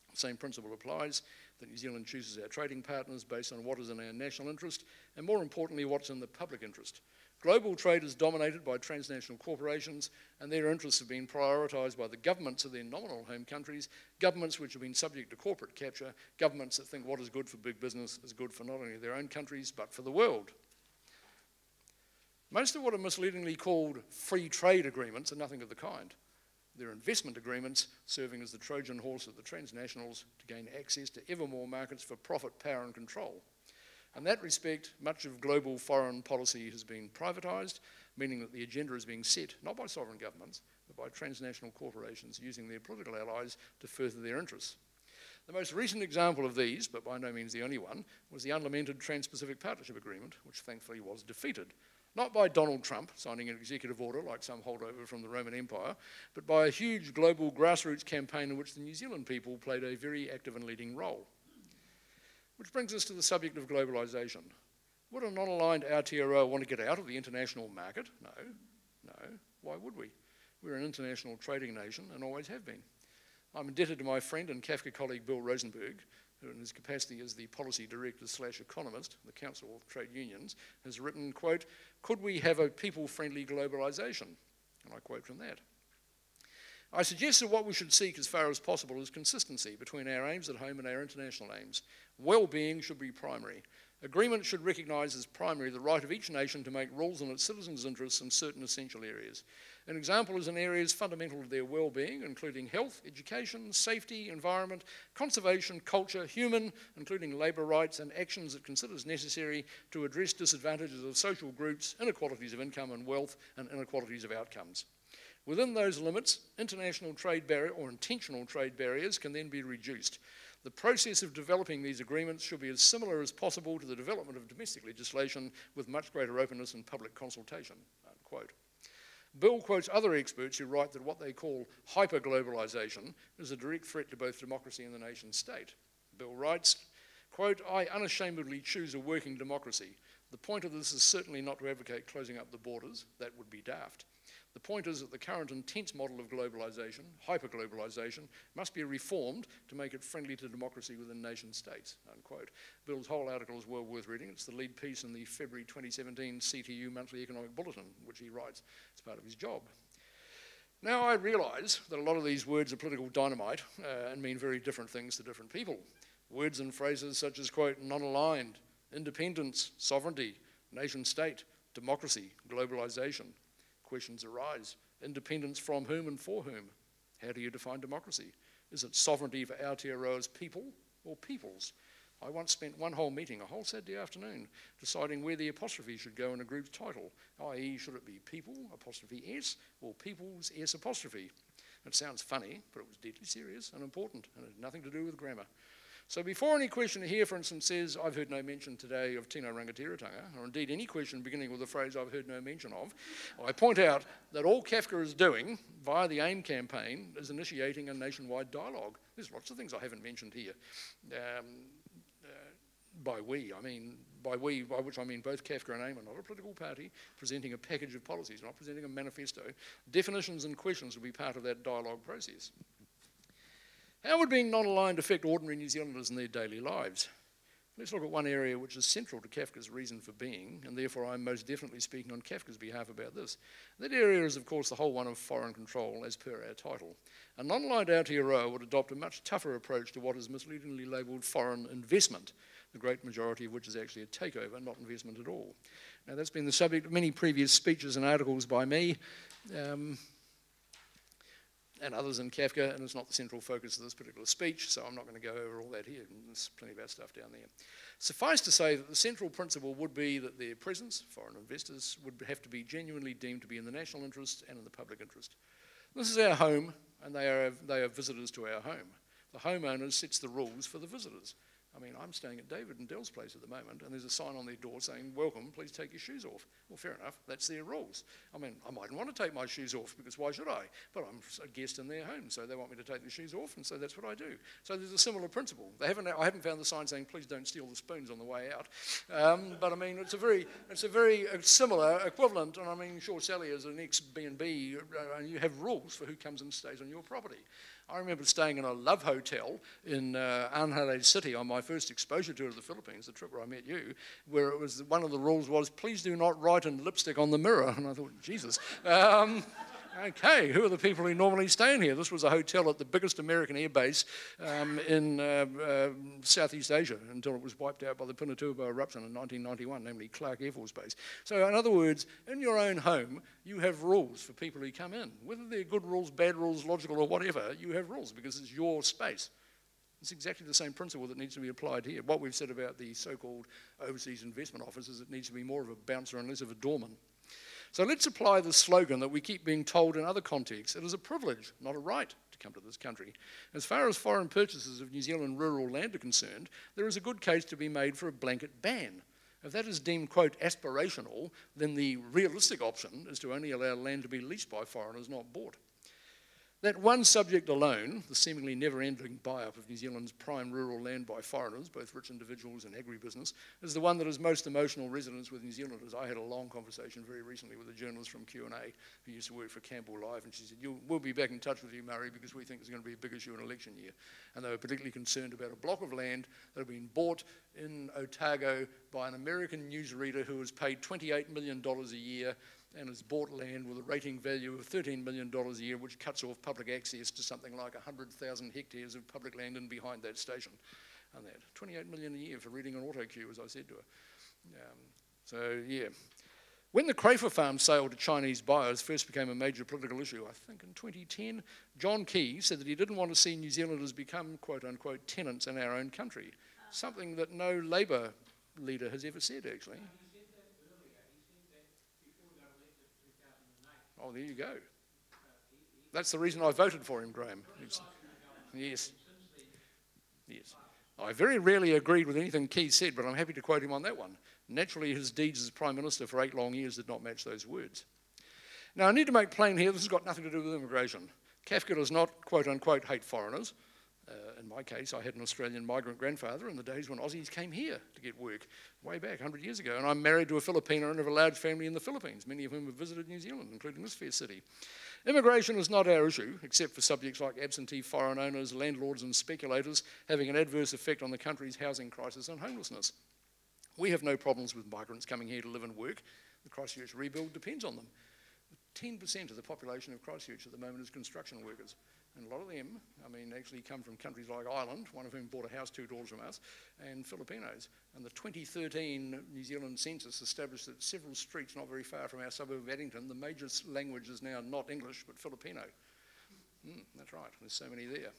The same principle applies, that New Zealand chooses our trading partners based on what is in our national interest, and more importantly, what's in the public interest. Global trade is dominated by transnational corporations, and their interests have been prioritised by the governments of their nominal home countries, governments which have been subject to corporate capture, governments that think what is good for big business is good for not only their own countries, but for the world. Most of what are misleadingly called free trade agreements are nothing of the kind. They're investment agreements serving as the Trojan horse of the transnationals to gain access to ever more markets for profit, power, and control. In that respect, much of global foreign policy has been privatised, meaning that the agenda is being set not by sovereign governments, but by transnational corporations using their political allies to further their interests. The most recent example of these, but by no means the only one, was the unlamented Trans-Pacific Partnership Agreement, which thankfully was defeated. Not by Donald Trump signing an executive order like some holdover from the Roman Empire, but by a huge global grassroots campaign in which the New Zealand people played a very active and leading role. Which brings us to the subject of globalisation. Would a non-aligned Aotearoa want to get out of the international market? No. Why would we? We're an international trading nation and always have been. I'm indebted to my friend and CAFCA colleague Bill Rosenberg, who in his capacity as the policy director / economist, the Council of Trade Unions, has written, quote, "Could we have a people-friendly globalisation?" And I quote from that. I suggest that what we should seek as far as possible is consistency between our aims at home and our international aims. Well-being should be primary. Agreement should recognise as primary the right of each nation to make rules in its citizens' interests in certain essential areas. An example is in areas fundamental to their well-being, including health, education, safety, environment, conservation, culture, human, including labour rights, and actions it considers necessary to address disadvantages of social groups, inequalities of income and wealth, and inequalities of outcomes. Within those limits, international trade barrier or intentional trade barriers can then be reduced. The process of developing these agreements should be as similar as possible to the development of domestic legislation with much greater openness and public consultation, unquote. Bill quotes other experts who write that what they call hyper-globalisation is a direct threat to both democracy and the nation state. Bill writes, quote, "I unashamedly choose a working democracy. The point of this is certainly not to advocate closing up the borders. That would be daft. The point is that the current intense model of globalization, hyper-globalization, must be reformed to make it friendly to democracy within nation states, unquote. Bill's whole article is well worth reading. It's the lead piece in the February 2017 CTU Monthly Economic Bulletin, which he writes as part of his job. Now I realise that a lot of these words are political dynamite and mean very different things to different people. Words and phrases such as, quote, non-aligned, independence, sovereignty, nation state, democracy, globalization. Questions arise. Independence from whom and for whom? How do you define democracy? Is it sovereignty for Aotearoa's people or peoples? I once spent one whole meeting, a whole Saturday afternoon, deciding where the apostrophe should go in a group's title, i.e. should it be people, apostrophe S, or peoples, S apostrophe? It sounds funny, but it was deadly serious and important, and it had nothing to do with grammar. So before any question here, for instance, says, I've heard no mention today of Tino Rangatiratanga, or indeed any question beginning with the phrase I've heard no mention of, I point out that all CAFCA is doing, via the AIM campaign, is initiating a nationwide dialogue. There's lots of things I haven't mentioned here. By which I mean both CAFCA and AIM are not a political party presenting a package of policies, not presenting a manifesto. Definitions and questions will be part of that dialogue process. How would being non-aligned affect ordinary New Zealanders in their daily lives? Let's look at one area which is central to CAFCA's reason for being, and therefore I'm most definitely speaking on CAFCA's behalf about this. That area is, of course, the whole one of foreign control, as per our title. A non-aligned Aotearoa would adopt a much tougher approach to what is misleadingly labelled foreign investment, the great majority of which is actually a takeover, not investment at all. Now, that's been the subject of many previous speeches and articles by me, and others in CAFCA, and it's not the central focus of this particular speech, so I'm not going to go over all that here. There's plenty of our stuff down there. Suffice to say that the central principle would be that their presence, foreign investors, would have to be genuinely deemed to be in the national interest and in the public interest. This is our home, and they are visitors to our home. The homeowner sets the rules for the visitors. I mean, I'm staying at David and Dell's place at the moment, and there's a sign on their door saying, welcome, please take your shoes off. Well, fair enough, that's their rules. I mean, I mightn't want to take my shoes off, because why should I? But I'm a guest in their home, so they want me to take their shoes off, and so that's what I do. So there's a similar principle. I haven't found the sign saying, please don't steal the spoons on the way out. But I mean, it's a very similar equivalent, and I mean, sure, Sally is an ex-B&B, and you have rules for who comes and stays on your property. I remember staying in a love hotel in Anzac City on my first exposure tour to the Philippines, the trip where I met you, where it was one of the rules was, please do not write in lipstick on the mirror. And I thought, Jesus. Okay, who are the people who normally stay in here? This was a hotel at the biggest American air base in Southeast Asia until it was wiped out by the Pinatubo eruption in 1991, namely Clark Air Force Base. So in other words, in your own home, you have rules for people who come in. Whether they're good rules, bad rules, logical or whatever, you have rules because it's your space. It's exactly the same principle that needs to be applied here. What we've said about the so-called overseas investment office is it needs to be more of a bouncer and less of a doorman. So let's apply the slogan that we keep being told in other contexts. It is a privilege, not a right, to come to this country. As far as foreign purchases of New Zealand rural land are concerned, there is a good case to be made for a blanket ban. If that is deemed, quote, aspirational, then the realistic option is to only allow land to be leased by foreigners, not bought. That one subject alone, the seemingly never-ending buy-up of New Zealand's prime rural land by foreigners, both rich individuals and agribusiness, is the one that has most emotional resonance with New Zealanders. I had a long conversation very recently with a journalist from Q&A who used to work for Campbell Live, and she said, we'll be back in touch with you, Murray, because we think it's going to be a big issue in election year. And they were particularly concerned about a block of land that had been bought in Otago by an American newsreader who was paid $28 million a year and has bought land with a rating value of $13 million a year, which cuts off public access to something like 100,000 hectares of public land in behind that station. And that, $28 million a year for reading an auto cue, as I said to her. So, yeah. When the Crayford Farm sale to Chinese buyers first became a major political issue, I think in 2010, John Key said that he didn't want to see New Zealanders become, quote-unquote, tenants in our own country, something that no Labour leader has ever said, actually. Oh, there you go. That's the reason I voted for him, Graham. Yes. Yes. I very rarely agreed with anything Key said, but I'm happy to quote him on that one. Naturally, his deeds as Prime Minister for 8 long years did not match those words. Now, I need to make plain here, this has got nothing to do with immigration. CAFCA does not, quote-unquote, hate foreigners. In my case, I had an Australian migrant grandfather in the days when Aussies came here to get work, way back 100 years ago. And I'm married to a Filipino and have a large family in the Philippines, many of whom have visited New Zealand, including this fair city. Immigration is not our issue, except for subjects like absentee foreign owners, landlords and speculators having an adverse effect on the country's housing crisis and homelessness. We have no problems with migrants coming here to live and work. The Christchurch rebuild depends on them. 10% of the population of Christchurch at the moment is construction workers. And a lot of them, I mean, actually come from countries like Ireland, one of whom bought a house 2 doors from us, and Filipinos. And the 2013 New Zealand census established that several streets not very far from our suburb of Addington, the major language is now not English, but Filipino. That's right, there's so many there.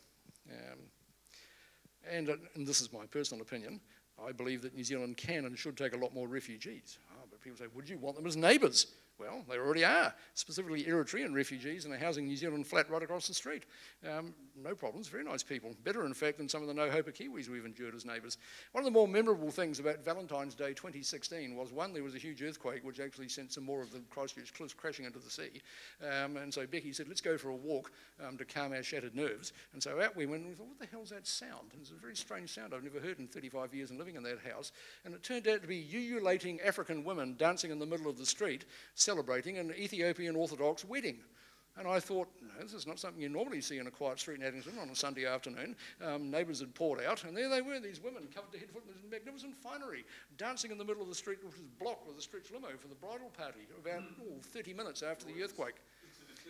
And this is my personal opinion, I believe that New Zealand can and should take a lot more refugees. But people say, would you want them as neighbours? Well, they already are, specifically Eritrean refugees, and are housing New Zealand flat right across the street. No problems, very nice people. Better, in fact, than some of the no-hope Kiwis we've endured as neighbours. One of the more memorable things about Valentine's Day 2016 was, one, there was a huge earthquake which actually sent some more of the Christchurch cliffs crashing into the sea. And so Becky said, let's go for a walk to calm our shattered nerves. And so out we went, and we thought, what the hell's that sound? And it's a very strange sound I've never heard in 35 years and living in that house. And it turned out to be ululating African women dancing in the middle of the street, celebrating an Ethiopian Orthodox wedding. And I thought, no, this is not something you normally see in a quiet street in Addington on a Sunday afternoon. Neighbours had poured out, and there they were, these women covered to head foot in magnificent finery, dancing in the middle of the street, which was blocked with a stretch limo for the bridal party, about 30 minutes after the earthquake.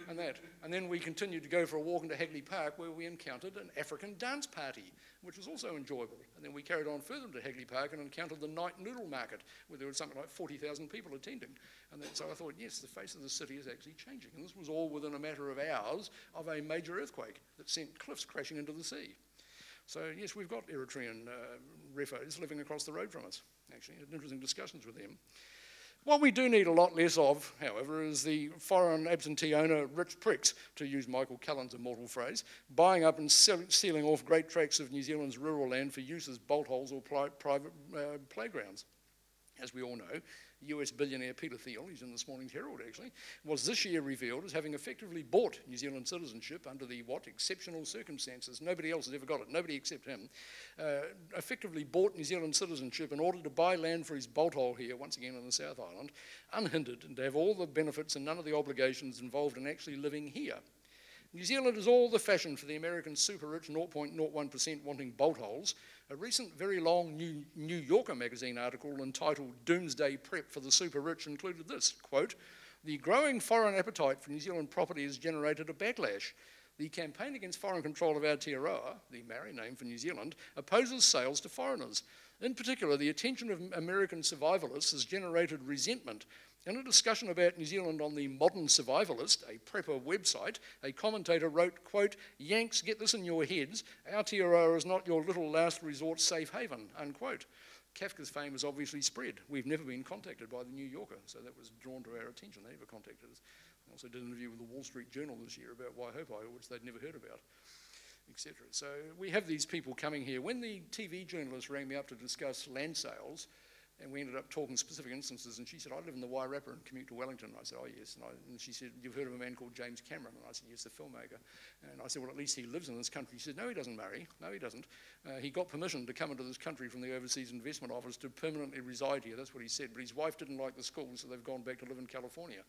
And then we continued to go for a walk into Hagley Park, where we encountered an African dance party, which was also enjoyable. And then we carried on further into Hagley Park and encountered the night noodle market, where there was something like 40,000 people attending. And so I thought, yes, the face of the city is actually changing. And this was all within a matter of hours of a major earthquake that sent cliffs crashing into the sea. So yes, we've got Eritrean refugees living across the road from us, actually. Had interesting discussions with them. What we do need a lot less of, however, is the foreign absentee owner rich pricks, to use Michael Cullen's immortal phrase, buying up and sealing off great tracts of New Zealand's rural land for use as bolt holes or private playgrounds. As we all know, US billionaire Peter Thiel, he's in this morning's Herald actually, was this year revealed as having effectively bought New Zealand citizenship under the, exceptional circumstances. Nobody else has ever got it, nobody except him. Effectively bought New Zealand citizenship in order to buy land for his bolt hole here, once again in the South Island, unhindered, and to have all the benefits and none of the obligations involved in actually living here. New Zealand is all the fashion for the American super-rich 0.01% wanting bolt holes. A recent, very long New Yorker magazine article entitled Doomsday Prep for the Super-Rich included this, quote, "The growing foreign appetite for New Zealand property has generated a backlash. The campaign against foreign control of Aotearoa, the Maori name for New Zealand, opposes sales to foreigners. In particular, the attention of American survivalists has generated resentment. In a discussion about New Zealand on the Modern Survivalist, a prepper website, a commentator wrote, quote, Yanks, get this in your heads, Aotearoa is not your little last resort safe haven, unquote. CAFCA's fame has obviously spread. We've never been contacted by the New Yorker, so that was drawn to our attention. They never contacted us. I also did an interview with the Wall Street Journal this year about Waihopai, which they'd never heard about, etc. So we have these people coming here. When the TV journalist rang me up to discuss land sales, and we ended up talking specific instances, and she said, I live in the Wairarapa and commute to Wellington. And I said, oh yes. And she said, you've heard of a man called James Cameron? And I said, yes, the filmmaker. And I said, well, at least he lives in this country. She said, no, he doesn't, Murray. No, he doesn't. He got permission to come into this country from the Overseas Investment Office to permanently reside here. That's what he said. But his wife didn't like the school, so they've gone back to live in California.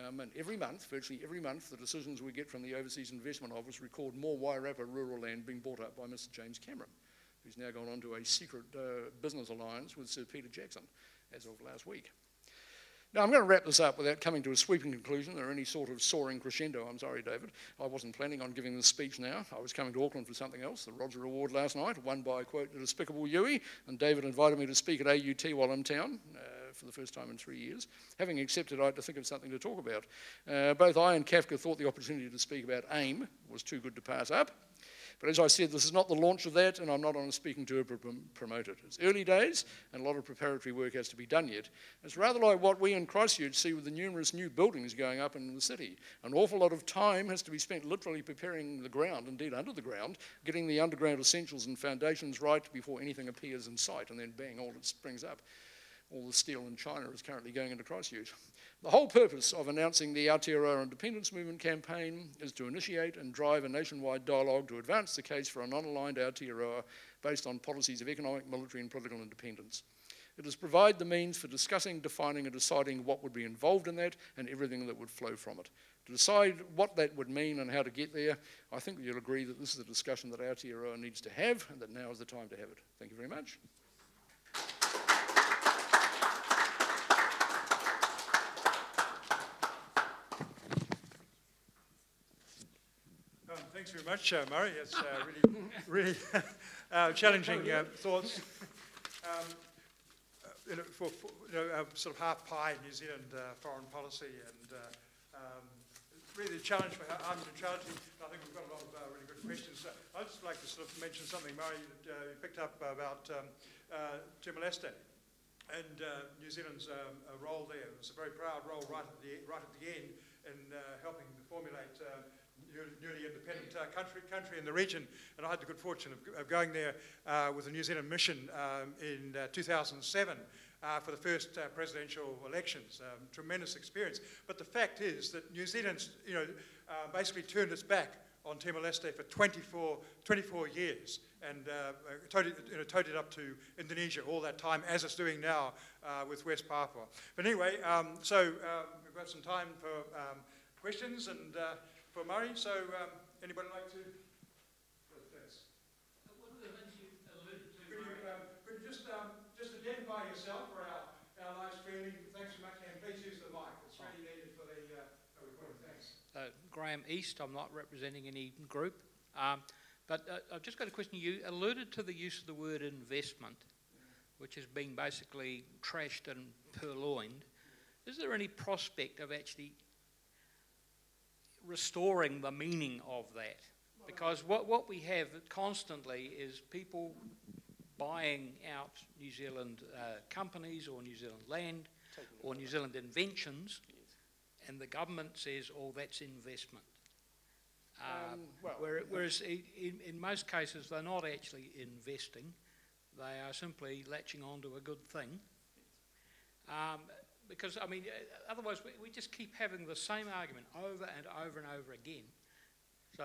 And every month, virtually every month, the decisions we get from the Overseas Investment Office record more Wairarapa rural land being bought up by Mr. James Cameron, who's now gone on to a secret business alliance with Sir Peter Jackson as of last week. Now, I'm going to wrap this up without coming to a sweeping conclusion or any sort of soaring crescendo. I'm sorry, David. I wasn't planning on giving this speech now. I was coming to Auckland for something else, the Roger Award last night, won by, quote, the despicable Yui, and David invited me to speak at AUT while in town for the first time in 3 years. Having accepted, I had to think of something to talk about. Both I and CAFCA thought the opportunity to speak about AIM was too good to pass up. But as I said, this is not the launch of that, and I'm not on a speaking tour to promote it. It's early days, and a lot of preparatory work has to be done yet. It's rather like what we in Christchurch see with the numerous new buildings going up in the city. An awful lot of time has to be spent literally preparing the ground, indeed under the ground, getting the underground essentials and foundations right before anything appears in sight, and then bang, all it springs up. All the steel in China is currently going into Christchurch. The whole purpose of announcing the Aotearoa Independence Movement campaign is to initiate and drive a nationwide dialogue to advance the case for a non-aligned Aotearoa based on policies of economic, military and political independence. It is provide the means for discussing, defining and deciding what would be involved in that and everything that would flow from it. To decide what that would mean and how to get there, I think you'll agree that this is a discussion that Aotearoa needs to have and that now is the time to have it. Thank you very much. Thanks very much, Murray. It's really challenging thoughts. For sort of half pie New Zealand foreign policy, and really the challenge for armed neutrality. I think we've got a lot of really good questions. I'd just like to sort of mention something, Murray, that you picked up about Timor-Leste and New Zealand's role there. It was a very proud role right at the end in helping to formulate newly independent country in the region, and I had the good fortune of going there with the New Zealand mission in 2007 for the first presidential elections. Tremendous experience. But the fact is that New Zealand's, basically turned its back on Timor-Leste for 24 years and towed it up to Indonesia all that time, as it's doing now with West Papua. But anyway, so we've got some time for questions and for Murray, so anybody like to? Thanks. One of the things you alluded to, could you just identify yourself for our live streaming? Thanks so much, and please use the mic. It's really needed for the recording. Thanks. Graham East, I'm not representing any group, but I've just got a question. You alluded to the use of the word investment, which has been basically trashed and purloined. Is there any prospect of actually restoring the meaning of that? Because what we have constantly is people buying out New Zealand companies or New Zealand land or New Zealand inventions, and the government says, oh, that's investment. Whereas in most cases they're not actually investing, they are simply latching onto a good thing. Because, I mean, otherwise we just keep having the same argument over and over and over again. So,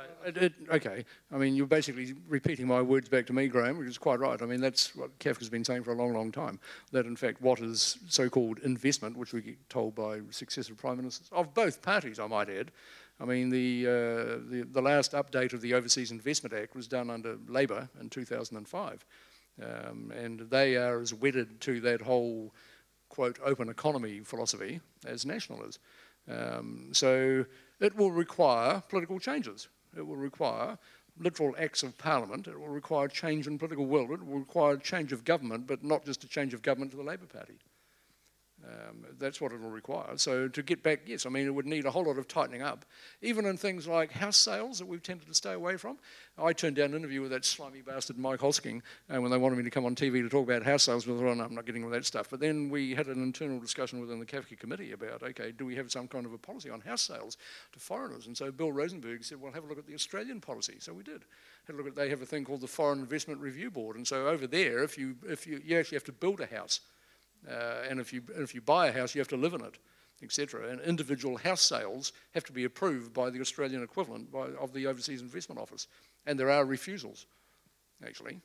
okay, I mean, you're basically repeating my words back to me, Graham, which is quite right. I mean, that's what CAFCA's been saying for a long, long time, that in fact what is so-called investment, which we get told by successive prime ministers, of both parties, I might add. I mean, the last update of the Overseas Investment Act was done under Labour in 2005. And they are as wedded to that whole quote, open economy philosophy as National is. So it will require political changes. It will require literal acts of parliament. It will require change in political will. It will require change of government, but not just a change of government to the Labour Party. That's what it will require. So to get back, yes, I mean, it would need a whole lot of tightening up, even in things like house sales that we've tended to stay away from. I turned down an interview with that slimy bastard Mike Hosking when they wanted me to come on TV to talk about house sales. We thought, oh, no, I'm not getting all that stuff. But then we had an internal discussion within the CAFCA committee about, okay, do we have some kind of a policy on house sales to foreigners? And so Bill Rosenberg said, well, have a look at the Australian policy. So we did. Had a look at, they have a thing called the Foreign Investment Review Board. And so over there, if you actually have to build a house, and if you buy a house, you have to live in it, etc. And individual house sales have to be approved by the Australian equivalent of the Overseas Investment Office. And there are refusals, actually,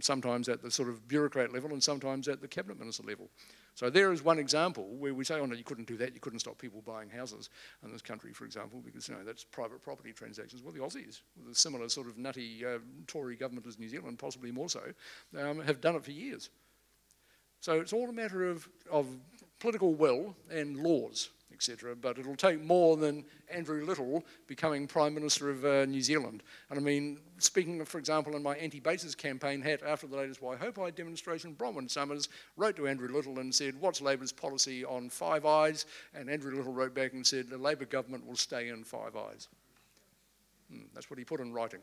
sometimes at the sort of bureaucrat level and sometimes at the cabinet minister level. So there is one example where we say, oh no, you couldn't do that, you couldn't stop people buying houses in this country, for example, because that's private property transactions. Well, the Aussies, with a similar sort of nutty Tory government as New Zealand, possibly more so, have done it for years. So it's all a matter of political will and laws, etc. But it'll take more than Andrew Little becoming Prime Minister of New Zealand. And I mean, speaking of, for example, in my anti-bases campaign hat after the latest Why Hope I demonstration, Bronwyn Summers wrote to Andrew Little and said, what's Labour's policy on Five Eyes? And Andrew Little wrote back and said, the Labour government will stay in Five Eyes. That's what he put in writing.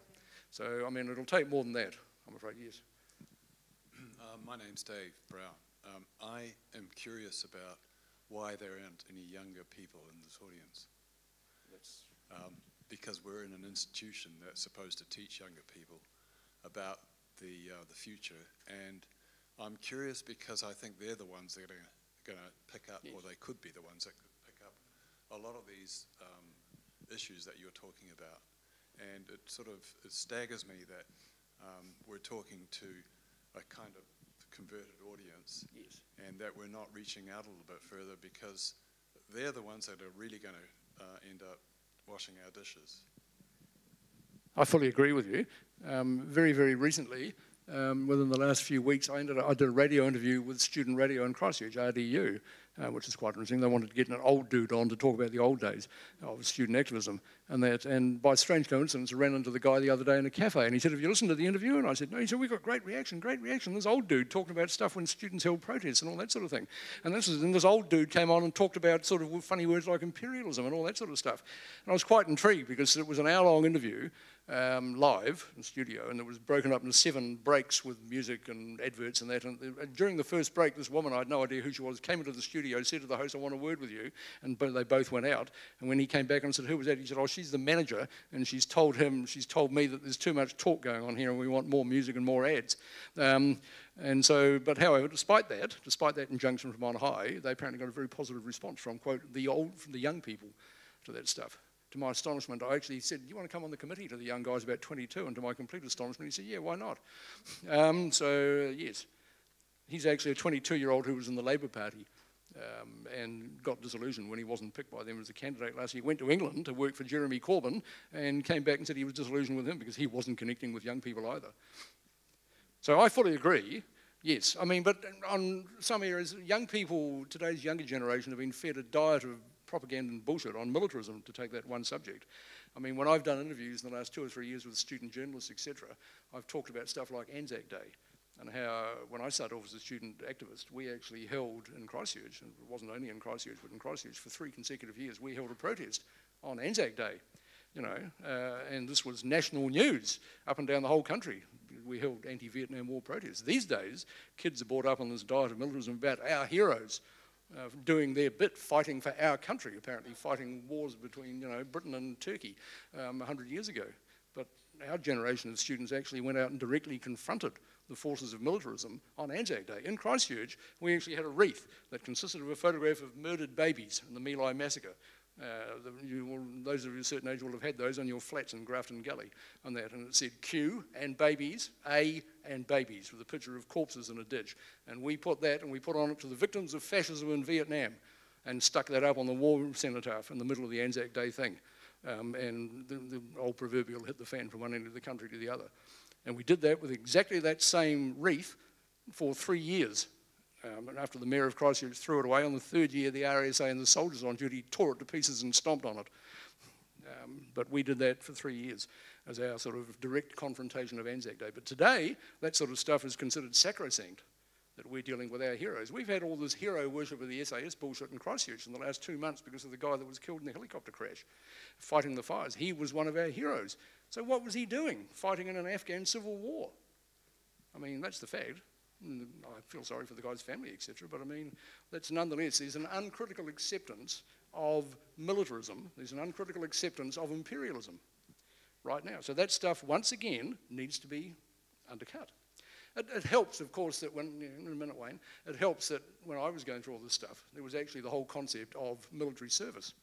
So, I mean, it'll take more than that, I'm afraid, yes. My name's Dave Brown. I am curious about why there aren't any younger people in this audience. Because we're in an institution that's supposed to teach younger people about the future, and I'm curious because I think they're the ones that are going to pick up, yes, or they could be the ones that could pick lot of these issues that you're talking about. And it staggers me that we're talking to a kind of converted audience, yes, and that we're not reaching out a little bit further, because they're the ones that are really going to end up washing our dishes. I fully agree with you. Very, very recently, within the last few weeks, I did a radio interview with Student Radio in Christchurch, RDU, which is quite interesting. They wanted to get an old dude on to talk about the old days of student activism and that. And by strange coincidence, I ran into the guy the other day in a cafe, and he said, "Have you listened to the interview?" And I said, "No." He said, "We got great reaction, great reaction. This old dude talking about stuff when students held protests and all that sort of thing." And this old dude came on and talked about sort of funny words like imperialism and all that sort of stuff. And I was quite intrigued, because it was an hour-long interview, live in studio, and it was broken up into 7 breaks with music and adverts and that. And during the first break, this woman, I had no idea who she was, came into the studio, said to the host, "I want a word with you," and they both went out. And when he came back and said, "Who was that?" he said, "Oh, she's the manager, and she's told me that there's too much talk going on here, and we want more music and more ads." And so, but however, despite that injunction from on high, they apparently got a very positive response from, quote, from the young people to that stuff. To my astonishment, I actually said, "Do you want to come on the committee?" to the young guys about 22, and to my complete astonishment, he said, "Yeah, why not?" So, yes. He's actually a 22-year-old who was in the Labour Party and got disillusioned when he wasn't picked by them as a candidate last year. He went to England to work for Jeremy Corbyn and came back and said he was disillusioned with him because he wasn't connecting with young people either. So I fully agree, yes. I mean, but on some areas, young people, today's younger generation, have been fed a diet of propaganda and bullshit on militarism, to take that one subject. I mean, when I've done interviews in the last 2 or 3 years with student journalists, etc., I've talked about stuff like Anzac Day, and how, when I started off as a student activist, we actually held in Christchurch, and it wasn't only in Christchurch, but in Christchurch for 3 consecutive years, we held a protest on Anzac Day, you know, and this was national news up and down the whole country. We held anti-Vietnam War protests. These days, kids are brought up on this diet of militarism about our heroes, doing their bit, fighting for our country, apparently fighting wars between, you know, Britain and Turkey 100 years ago. But our generation of students actually went out and directly confronted the forces of militarism on Anzac Day. In Christchurch, we actually had a wreath that consisted of a photograph of murdered babies in the My Lai massacre. Those of you a certain age will have had those on your flats in Grafton Gully on that, and it said Q and babies, A and babies, with a picture of corpses in a ditch. And we put that, and we put on it, "To the victims of fascism in Vietnam," and stuck that up on the war cenotaph in the middle of the Anzac Day thing. And the old proverbial hit the fan from one end of the country to the other. And we did that with exactly that same wreath for 3 years. And after the mayor of Christchurch threw it away, on the 3rd year, the RSA and the soldiers on duty tore it to pieces and stomped on it. But we did that for 3 years as our sort of direct confrontation of Anzac Day. But today, that sort of stuff is considered sacrosanct, that we're dealing with our heroes. We've had all this hero worship of the SAS bullshit in Christchurch in the last 2 months because of the guy that was killed in the helicopter crash, fighting the fires. He was one of our heroes. So what was he doing? Fighting in an Afghan civil war. I mean, that's the fact. I feel sorry for the guy's family, etc. But I mean, that's nonetheless, there's an uncritical acceptance of militarism. There's an uncritical acceptance of imperialism right now. So that stuff, once again, needs to be undercut. It helps, of course, that when, in a minute, Wayne, it helps that when I was going through all this stuff, there was actually the whole concept of military service,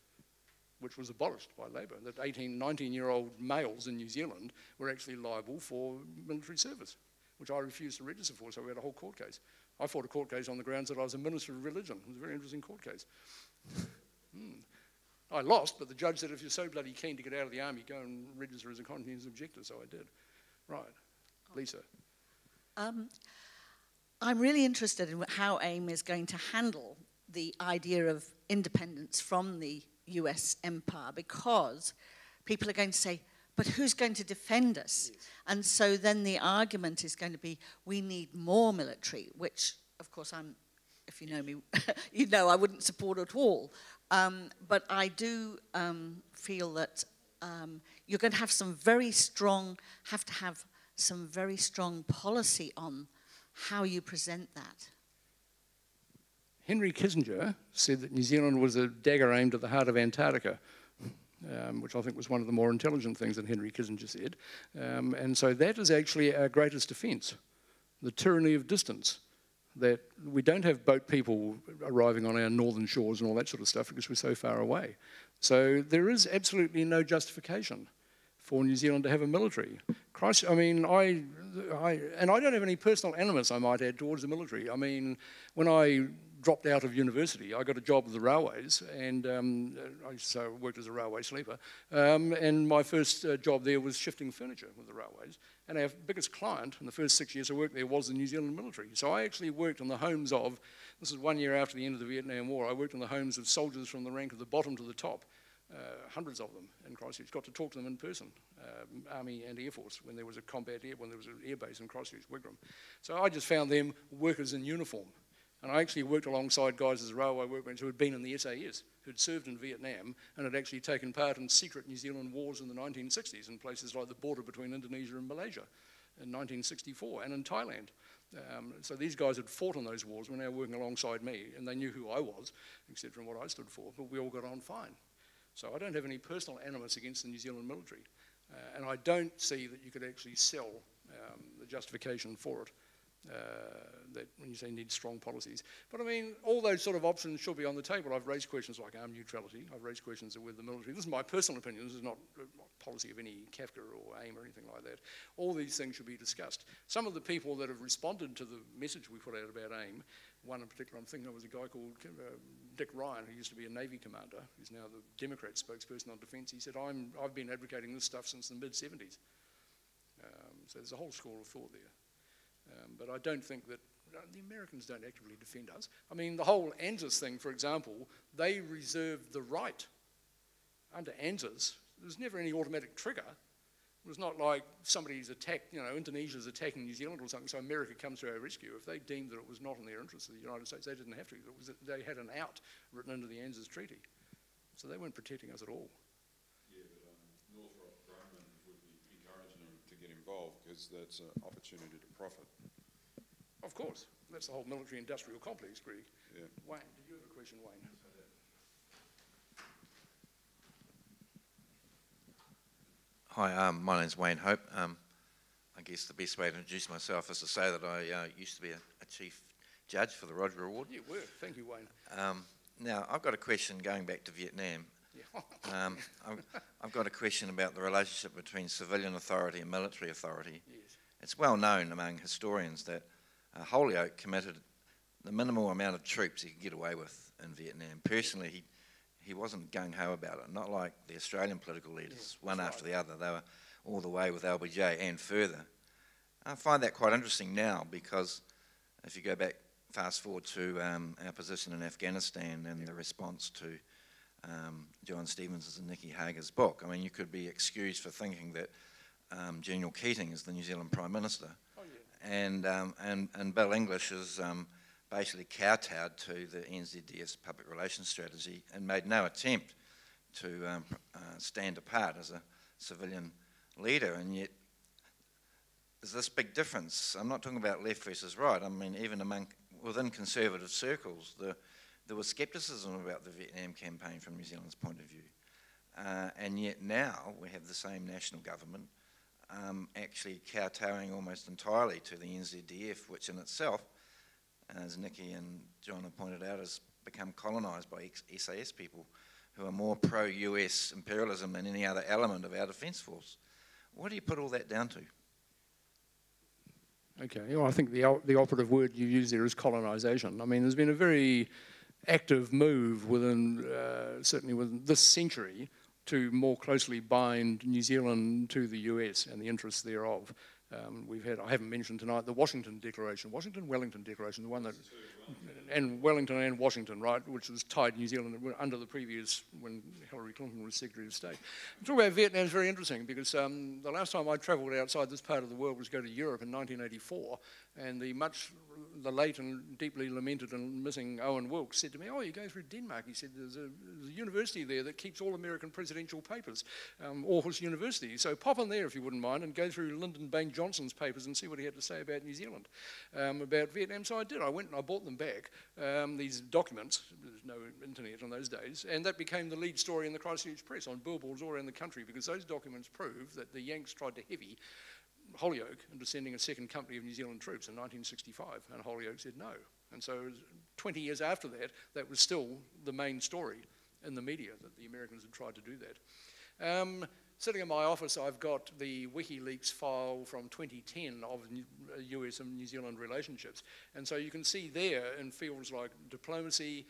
which was abolished by Labour, that 18, 19-year-old males in New Zealand were actually liable for military service, which I refused to register for, so we had a whole court case. I fought a court case on the grounds that I was a minister of religion. It was a very interesting court case. I lost, but the judge said, if you're so bloody keen to get out of the army, go and register as a conscientious objector, so I did. Right. Lisa. I'm really interested in how AIM is going to handle the idea of independence from the US empire, because people are going to say, but who's going to defend us? Yes. And so then the argument is going to be, we need more military, which, of course, if you know me, you know I wouldn't support at all. But I do feel that you're going to have some very strong, some very strong policy on how you present that. Henry Kissinger said that New Zealand was a dagger aimed at the heart of Antarctica. Which I think was one of the more intelligent things that Henry Kissinger said. And so that is actually our greatest defence, the tyranny of distance, that we don't have boat people arriving on our northern shores and all that sort of stuff because we're so far away. So there is absolutely no justification for New Zealand to have a military. I mean, and I don't have any personal animus, I might add, towards the military. I mean, when I dropped out of university, I got a job with the railways, and I worked as a railway sleeper, and my first job there was shifting furniture with the railways, and our biggest client in the first 6 years I worked there was the New Zealand military. So I actually worked in the homes of, this is 1 year after the end of the Vietnam War, I worked in the homes of soldiers from the rank of the bottom to the top, hundreds of them in Christchurch. Got to talk to them in person, Army and Air Force, when there was a when there was an air base in Christchurch, Wigram. So I just found them workers in uniform. And I actually worked alongside guys as railway workbench who had been in the SAS, who'd served in Vietnam and had actually taken part in secret New Zealand wars in the 1960s in places like the border between Indonesia and Malaysia in 1964 and in Thailand. So these guys had fought in those wars, were now working alongside me, and they knew who I was, etc., and what I stood for, but we all got on fine. So I don't have any personal animus against the New Zealand military, and I don't see that you could actually sell the justification for it. That when you say need strong policies. But I mean, all those sort of options should be on the table. I've raised questions like armed neutrality. I've raised questions with the military. This is my personal opinion. This is not policy of any CAFCA or AIM or anything like that. All these things should be discussed. Some of the people that have responded to the message we put out about AIM, one in particular I'm thinking of was a guy called Dick Ryan, who used to be a Navy commander, who's now the Democrat spokesperson on defence. He said, I've been advocating this stuff since the mid-70s. So there's a whole school of thought there. But I don't think that the Americans don't actively defend us. I mean, the whole ANZUS thing, for example, they reserved the right under ANZUS. There's never any automatic trigger. It was not like somebody's attacked, Indonesia's attacking New Zealand or something, so America comes to our rescue. If they deemed that it was not in their interest of the United States, they didn't have to. They had an out written into the ANZUS treaty. So they weren't protecting us at all. Yeah, but Northrop Grumman would be encouraging them to get involved because that's an opportunity to profit. Of course. That's the whole military-industrial complex, Greg. Yeah. Wayne, did you have a question, Wayne? Hi, my name's Wayne Hope. I guess the best way to introduce myself is to say that I used to be a chief judge for the Roger Award. You were. Thank you, Wayne. Now, I've got a question going back to Vietnam. Yeah. I've got a question about the relationship between civilian authority and military authority. Yes. It's well known among historians that Holyoake committed the minimal amount of troops he could get away with in Vietnam. Personally, he wasn't gung-ho about it, not like the Australian political leaders, one after the other. They were all the way with LBJ and further. I find that quite interesting now because if you go back, fast forward to our position in Afghanistan and the response to John Stevens' and Nicky Hager's book, I mean, you could be excused for thinking that General Keating is the New Zealand Prime Minister. Oh, yeah. And Bill English is basically kowtowed to the NZDS public relations strategy and made no attempt to stand apart as a civilian leader. And yet, there's this big difference. I'm not talking about left versus right. I mean, even within conservative circles, there was scepticism about the Vietnam campaign from New Zealand's point of view. And yet now we have the same national government actually kowtowing almost entirely to the NZDF, which in itself, as Nicky and John have pointed out, has become colonised by SAS people who are more pro-US imperialism than any other element of our defence force. What do you put all that down to? Okay, well, I think the operative word you use there is colonisation. I mean, there's been a very active move within, certainly within this century, to more closely bind New Zealand to the US and the interests thereof. We've had, I haven't mentioned tonight, the Washington Declaration, Wellington Declaration, the one that, and Wellington and Washington, right, which was tied New Zealand under the previous, when Hillary Clinton was Secretary of State. Talking about Vietnam is very interesting because the last time I travelled outside this part of the world was go to Europe in 1984, and the late and deeply lamented and missing Owen Wilkes said to me, oh, you go through Denmark. He said, there's a university there that keeps all American presidential papers, Aarhus University. So pop in there if you wouldn't mind and go through Lyndon Baines Johnson's papers and see what he had to say about New Zealand, about Vietnam. So I did. I went and I bought them back, these documents. There's no internet in those days. And that became the lead story in the Christchurch press on billboards all around the country because those documents prove that the Yanks tried to heavy Holyoake into sending a second company of New Zealand troops in 1965, and Holyoake said no. And so 20 years after that, that was still the main story in the media that the Americans had tried to do that. Sitting in my office, I've got the WikiLeaks file from 2010 of US and New Zealand relationships. And so you can see there in fields like diplomacy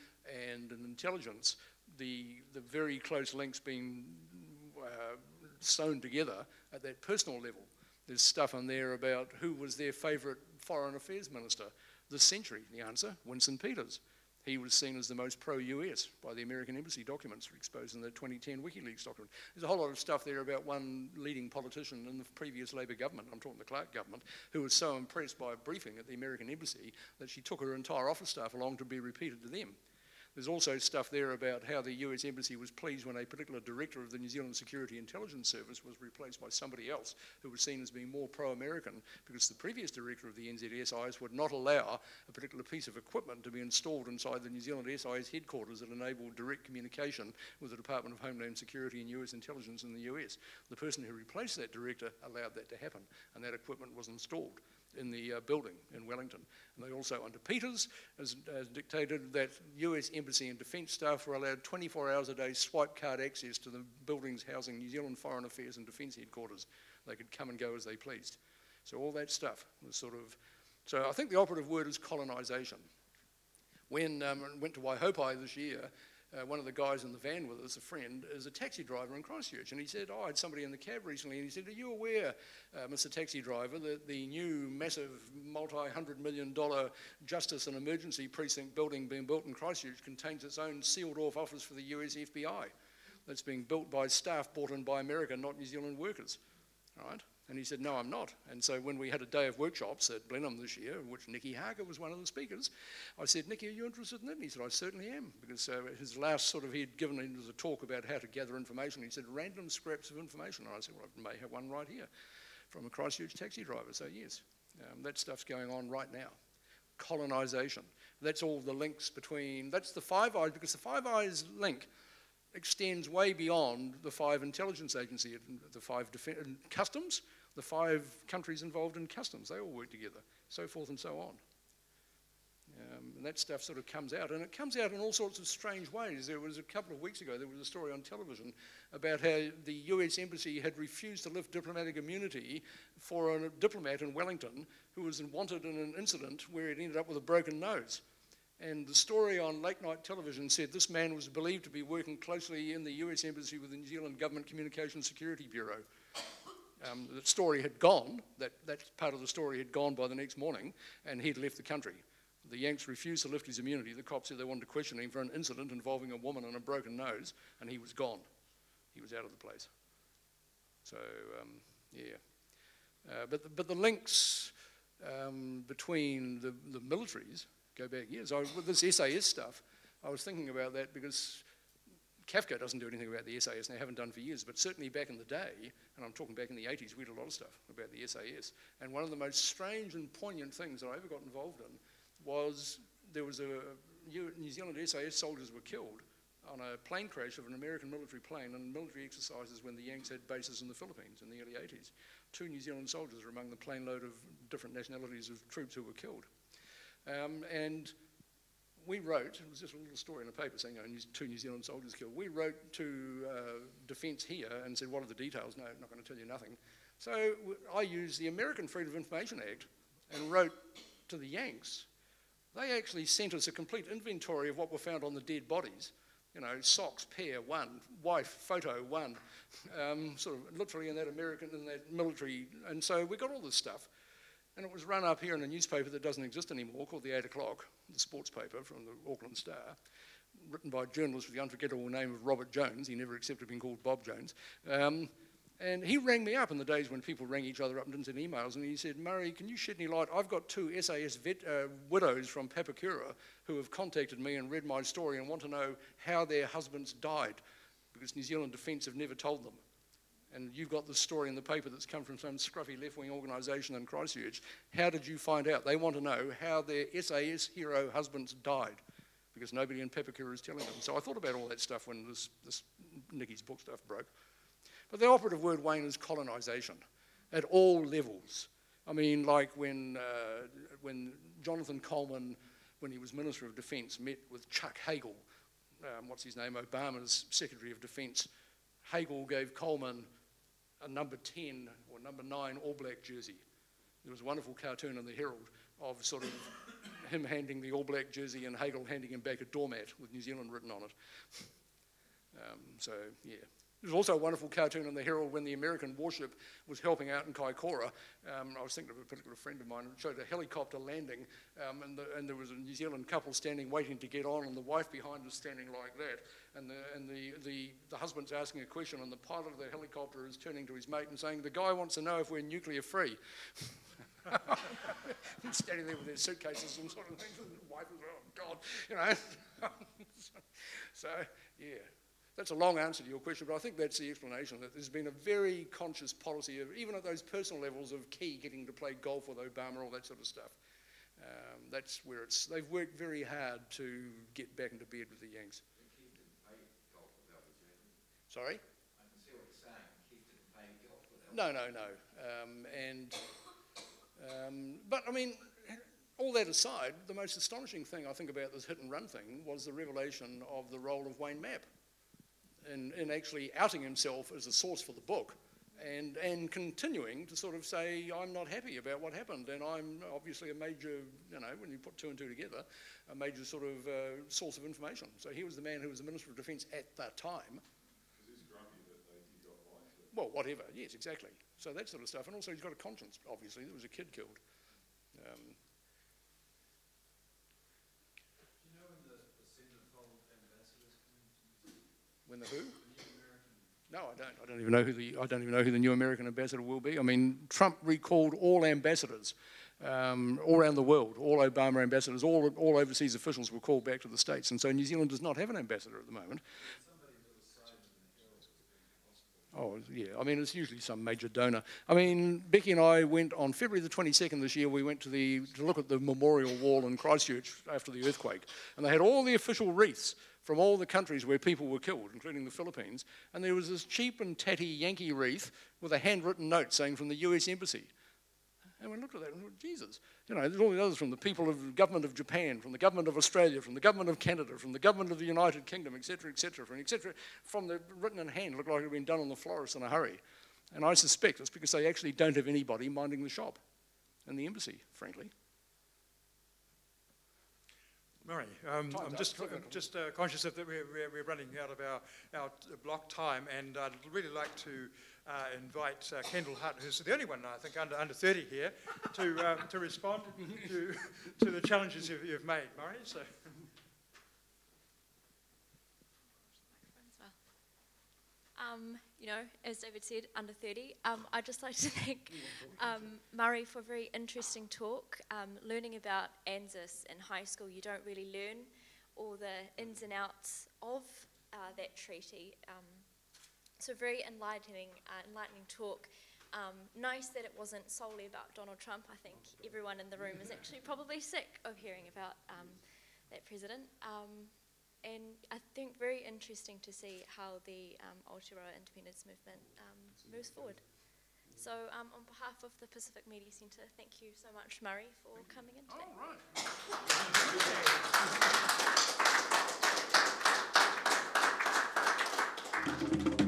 and in intelligence, the very close links being sewn together at that personal level. There's stuff in there about who was their favourite foreign affairs minister this century. The answer, Winston Peters. He was seen as the most pro-US by the American embassy documents exposed in the 2010 WikiLeaks document. There's a whole lot of stuff there about one leading politician in the previous Labour government, I'm talking the Clark government, who was so impressed by a briefing at the American embassy that she took her entire office staff along to be repeated to them. There's also stuff there about how the US Embassy was pleased when a particular director of the New Zealand Security Intelligence Service was replaced by somebody else who was seen as being more pro-American, because the previous director of the NZSIS would not allow a particular piece of equipment to be installed inside the New Zealand SIS headquarters that enabled direct communication with the Department of Homeland Security and US intelligence in the US. The person who replaced that director allowed that to happen, and that equipment was installed in the building in Wellington. And they also, under Peters, as dictated that US Embassy and Defence staff were allowed 24 hours a day swipe card access to the buildings housing New Zealand Foreign Affairs and Defence headquarters. They could come and go as they pleased. So all that stuff was sort of, so I think the operative word is colonisation. When I went to Waihopai this year, one of the guys in the van with us, a friend, is a taxi driver in Christchurch, and he said, I had somebody in the cab recently, and he said, are you aware, Mr. Taxi Driver, that the new massive multi-$100 million Justice and Emergency Precinct building being built in Christchurch contains its own sealed-off office for the US FBI that's being built by staff brought in by America, not New Zealand workers, right? And he said, no, I'm not. And so when we had a day of workshops at Blenheim this year, in which Nicky Harker was one of the speakers, I said, Nicky, are you interested in it? And he said, I certainly am. Because his last sort of, he'd given us a talk about how to gather information. He said, random scraps of information. And I said, well, I may have one right here from a Christchurch taxi driver. So yes, that stuff's going on right now. Colonisation. That's all the links between, that's the Five Eyes, because the Five Eyes link extends way beyond the 5 intelligence agencies, the 5 customs, the 5 countries involved in customs. They all work together, so forth and so on. And that stuff sort of comes out, and it comes out in all sorts of strange ways. There was a couple of weeks ago, there was a story on television about how the US Embassy had refused to lift diplomatic immunity for a diplomat in Wellington who was wanted in an incident where it ended up with a broken nose. And the story on late night television said this man was believed to be working closely in the US Embassy with the New Zealand Government Communications Security Bureau. The story had gone, that part of the story had gone by the next morning, and he'd left the country. The Yanks refused to lift his immunity. The cops said they wanted to question him for an incident involving a woman and a broken nose, and he was gone. He was out of the place. So, yeah. But the links between the militaries go back years. With this SAS stuff, I was thinking about that because CAFCA doesn't do anything about the SAS, and they haven't done for years, but certainly back in the day, and I'm talking back in the 80s, we did a lot of stuff about the SAS. And one of the most strange and poignant things that I ever got involved in was there was New Zealand SAS soldiers were killed on a plane crash of an American military plane in military exercises when the Yanks had bases in the Philippines in the early 80s. 2 New Zealand soldiers were among the plane load of different nationalities of troops who were killed. And we wrote, it was just a little story in a paper saying 2 New Zealand soldiers killed. We wrote to Defence here and said, what are the details? No, I'm not going to tell you nothing. So I used the American Freedom of Information Act and wrote to the Yanks. They actually sent us a complete inventory of what were found on the dead bodies. You know, socks, pair, 1, wife, photo, 1, sort of literally in that military. And so we got all this stuff. And it was run up here in a newspaper that doesn't exist anymore called the 8 O'Clock, the sports paper from the Auckland Star, written by a journalist with the unforgettable name of Robert Jones. He never accepted being called Bob Jones. And he rang me up in the days when people rang each other up and didn't send emails, and he said, Murray, can you shed any light? I've got 2 SAS widows from Papakura who have contacted me and read my story and want to know how their husbands died, because New Zealand Defence have never told them. And you've got this story in the paper that's come from some scruffy left-wing organisation in Christchurch. How did you find out? They want to know how their SAS hero husbands died, because nobody in Papakura is telling them. So I thought about all that stuff when this Nicky's book stuff broke. But the operative word, Wayne, is colonisation at all levels. I mean, like when Jonathan Coleman, when he was Minister of Defence, met with Chuck Hagel, what's his name, Obama's Secretary of Defense, Hagel gave Coleman a number 10 or number 9 all-black jersey. There was a wonderful cartoon in the Herald of sort of him handing the all-black jersey and Hagel handing him back a doormat with New Zealand written on it. So, yeah. There's also a wonderful cartoon in the Herald when the American warship was helping out in Kaikoura. I was thinking of a particular friend of mine who showed a helicopter landing, and there was a New Zealand couple standing waiting to get on, and the wife behind was standing like that. And the husband's asking a question, and the pilot of the helicopter is turning to his mate and saying, "The guy wants to know if we're nuclear free." Standing there with their suitcases and sort of things, and the wife was, "Oh God," you know. So, yeah. That's a long answer to your question, but I think that's the explanation, that there's been a very conscious policy of, even at those personal levels, of Key getting to play golf with Obama, all that sort of stuff. That's where they've worked very hard to get back into bed with the Yanks. Keith didn't play golf without the Germans. Sorry? I can see what you're saying. Keith didn't play golf without No. But I mean, all that aside, the most astonishing thing I think about this hit and run thing was the revelation of the role of Wayne Mapp in actually outing himself as a source for the book and continuing to sort of say, I'm not happy about what happened, and I'm obviously a major, you know, when you put 2 and 2 together, a major sort of source of information. So he was the man who was the Minister of Defence at that time. Because he's grumpy that he got life. Well, whatever, yes, exactly. So that sort of stuff. And also he's got a conscience, obviously. There was a kid killed. When the who? No, I don't. I don't even know who the new American ambassador will be. I mean, Trump recalled all ambassadors all around the world. All Obama ambassadors, all overseas officials were called back to the States, and so New Zealand does not have an ambassador at the moment. Oh, yeah. I mean, it's usually some major donor. I mean, Becky and I went on February the 22nd this year. We went to look at the memorial wall in Christchurch after the earthquake, and they had all the official wreaths from all the countries where people were killed, including the Philippines, and there was this cheap and tatty Yankee wreath with a handwritten note saying from the US Embassy. And we looked at that and thought, Jesus, you know, there's all the others from the people of the government of Japan, from the government of Australia, from the government of Canada, from the government of the United Kingdom, etc., from the written in hand, looked like it had been done on the florist in a hurry. And I suspect it's because they actually don't have anybody minding the shop in the embassy, frankly. Murray, I'm just conscious that we're running out of our block time, and I'd really like to invite Kendall Hutt, who's the only one, I think, under 30 here, to respond to the challenges you've made, Murray. So. You know, as David said, under 30. I'd just like to thank Murray for a very interesting talk. Learning about ANZUS in high school, you don't really learn all the ins and outs of that treaty. So very enlightening talk. Nice that it wasn't solely about Donald Trump. I think everyone in the room is actually probably sick of hearing about that president. And I think very interesting to see how the Aotearoa independence movement moves forward. So on behalf of the Pacific Media Centre, thank you so much, Murray, for coming in today. All right.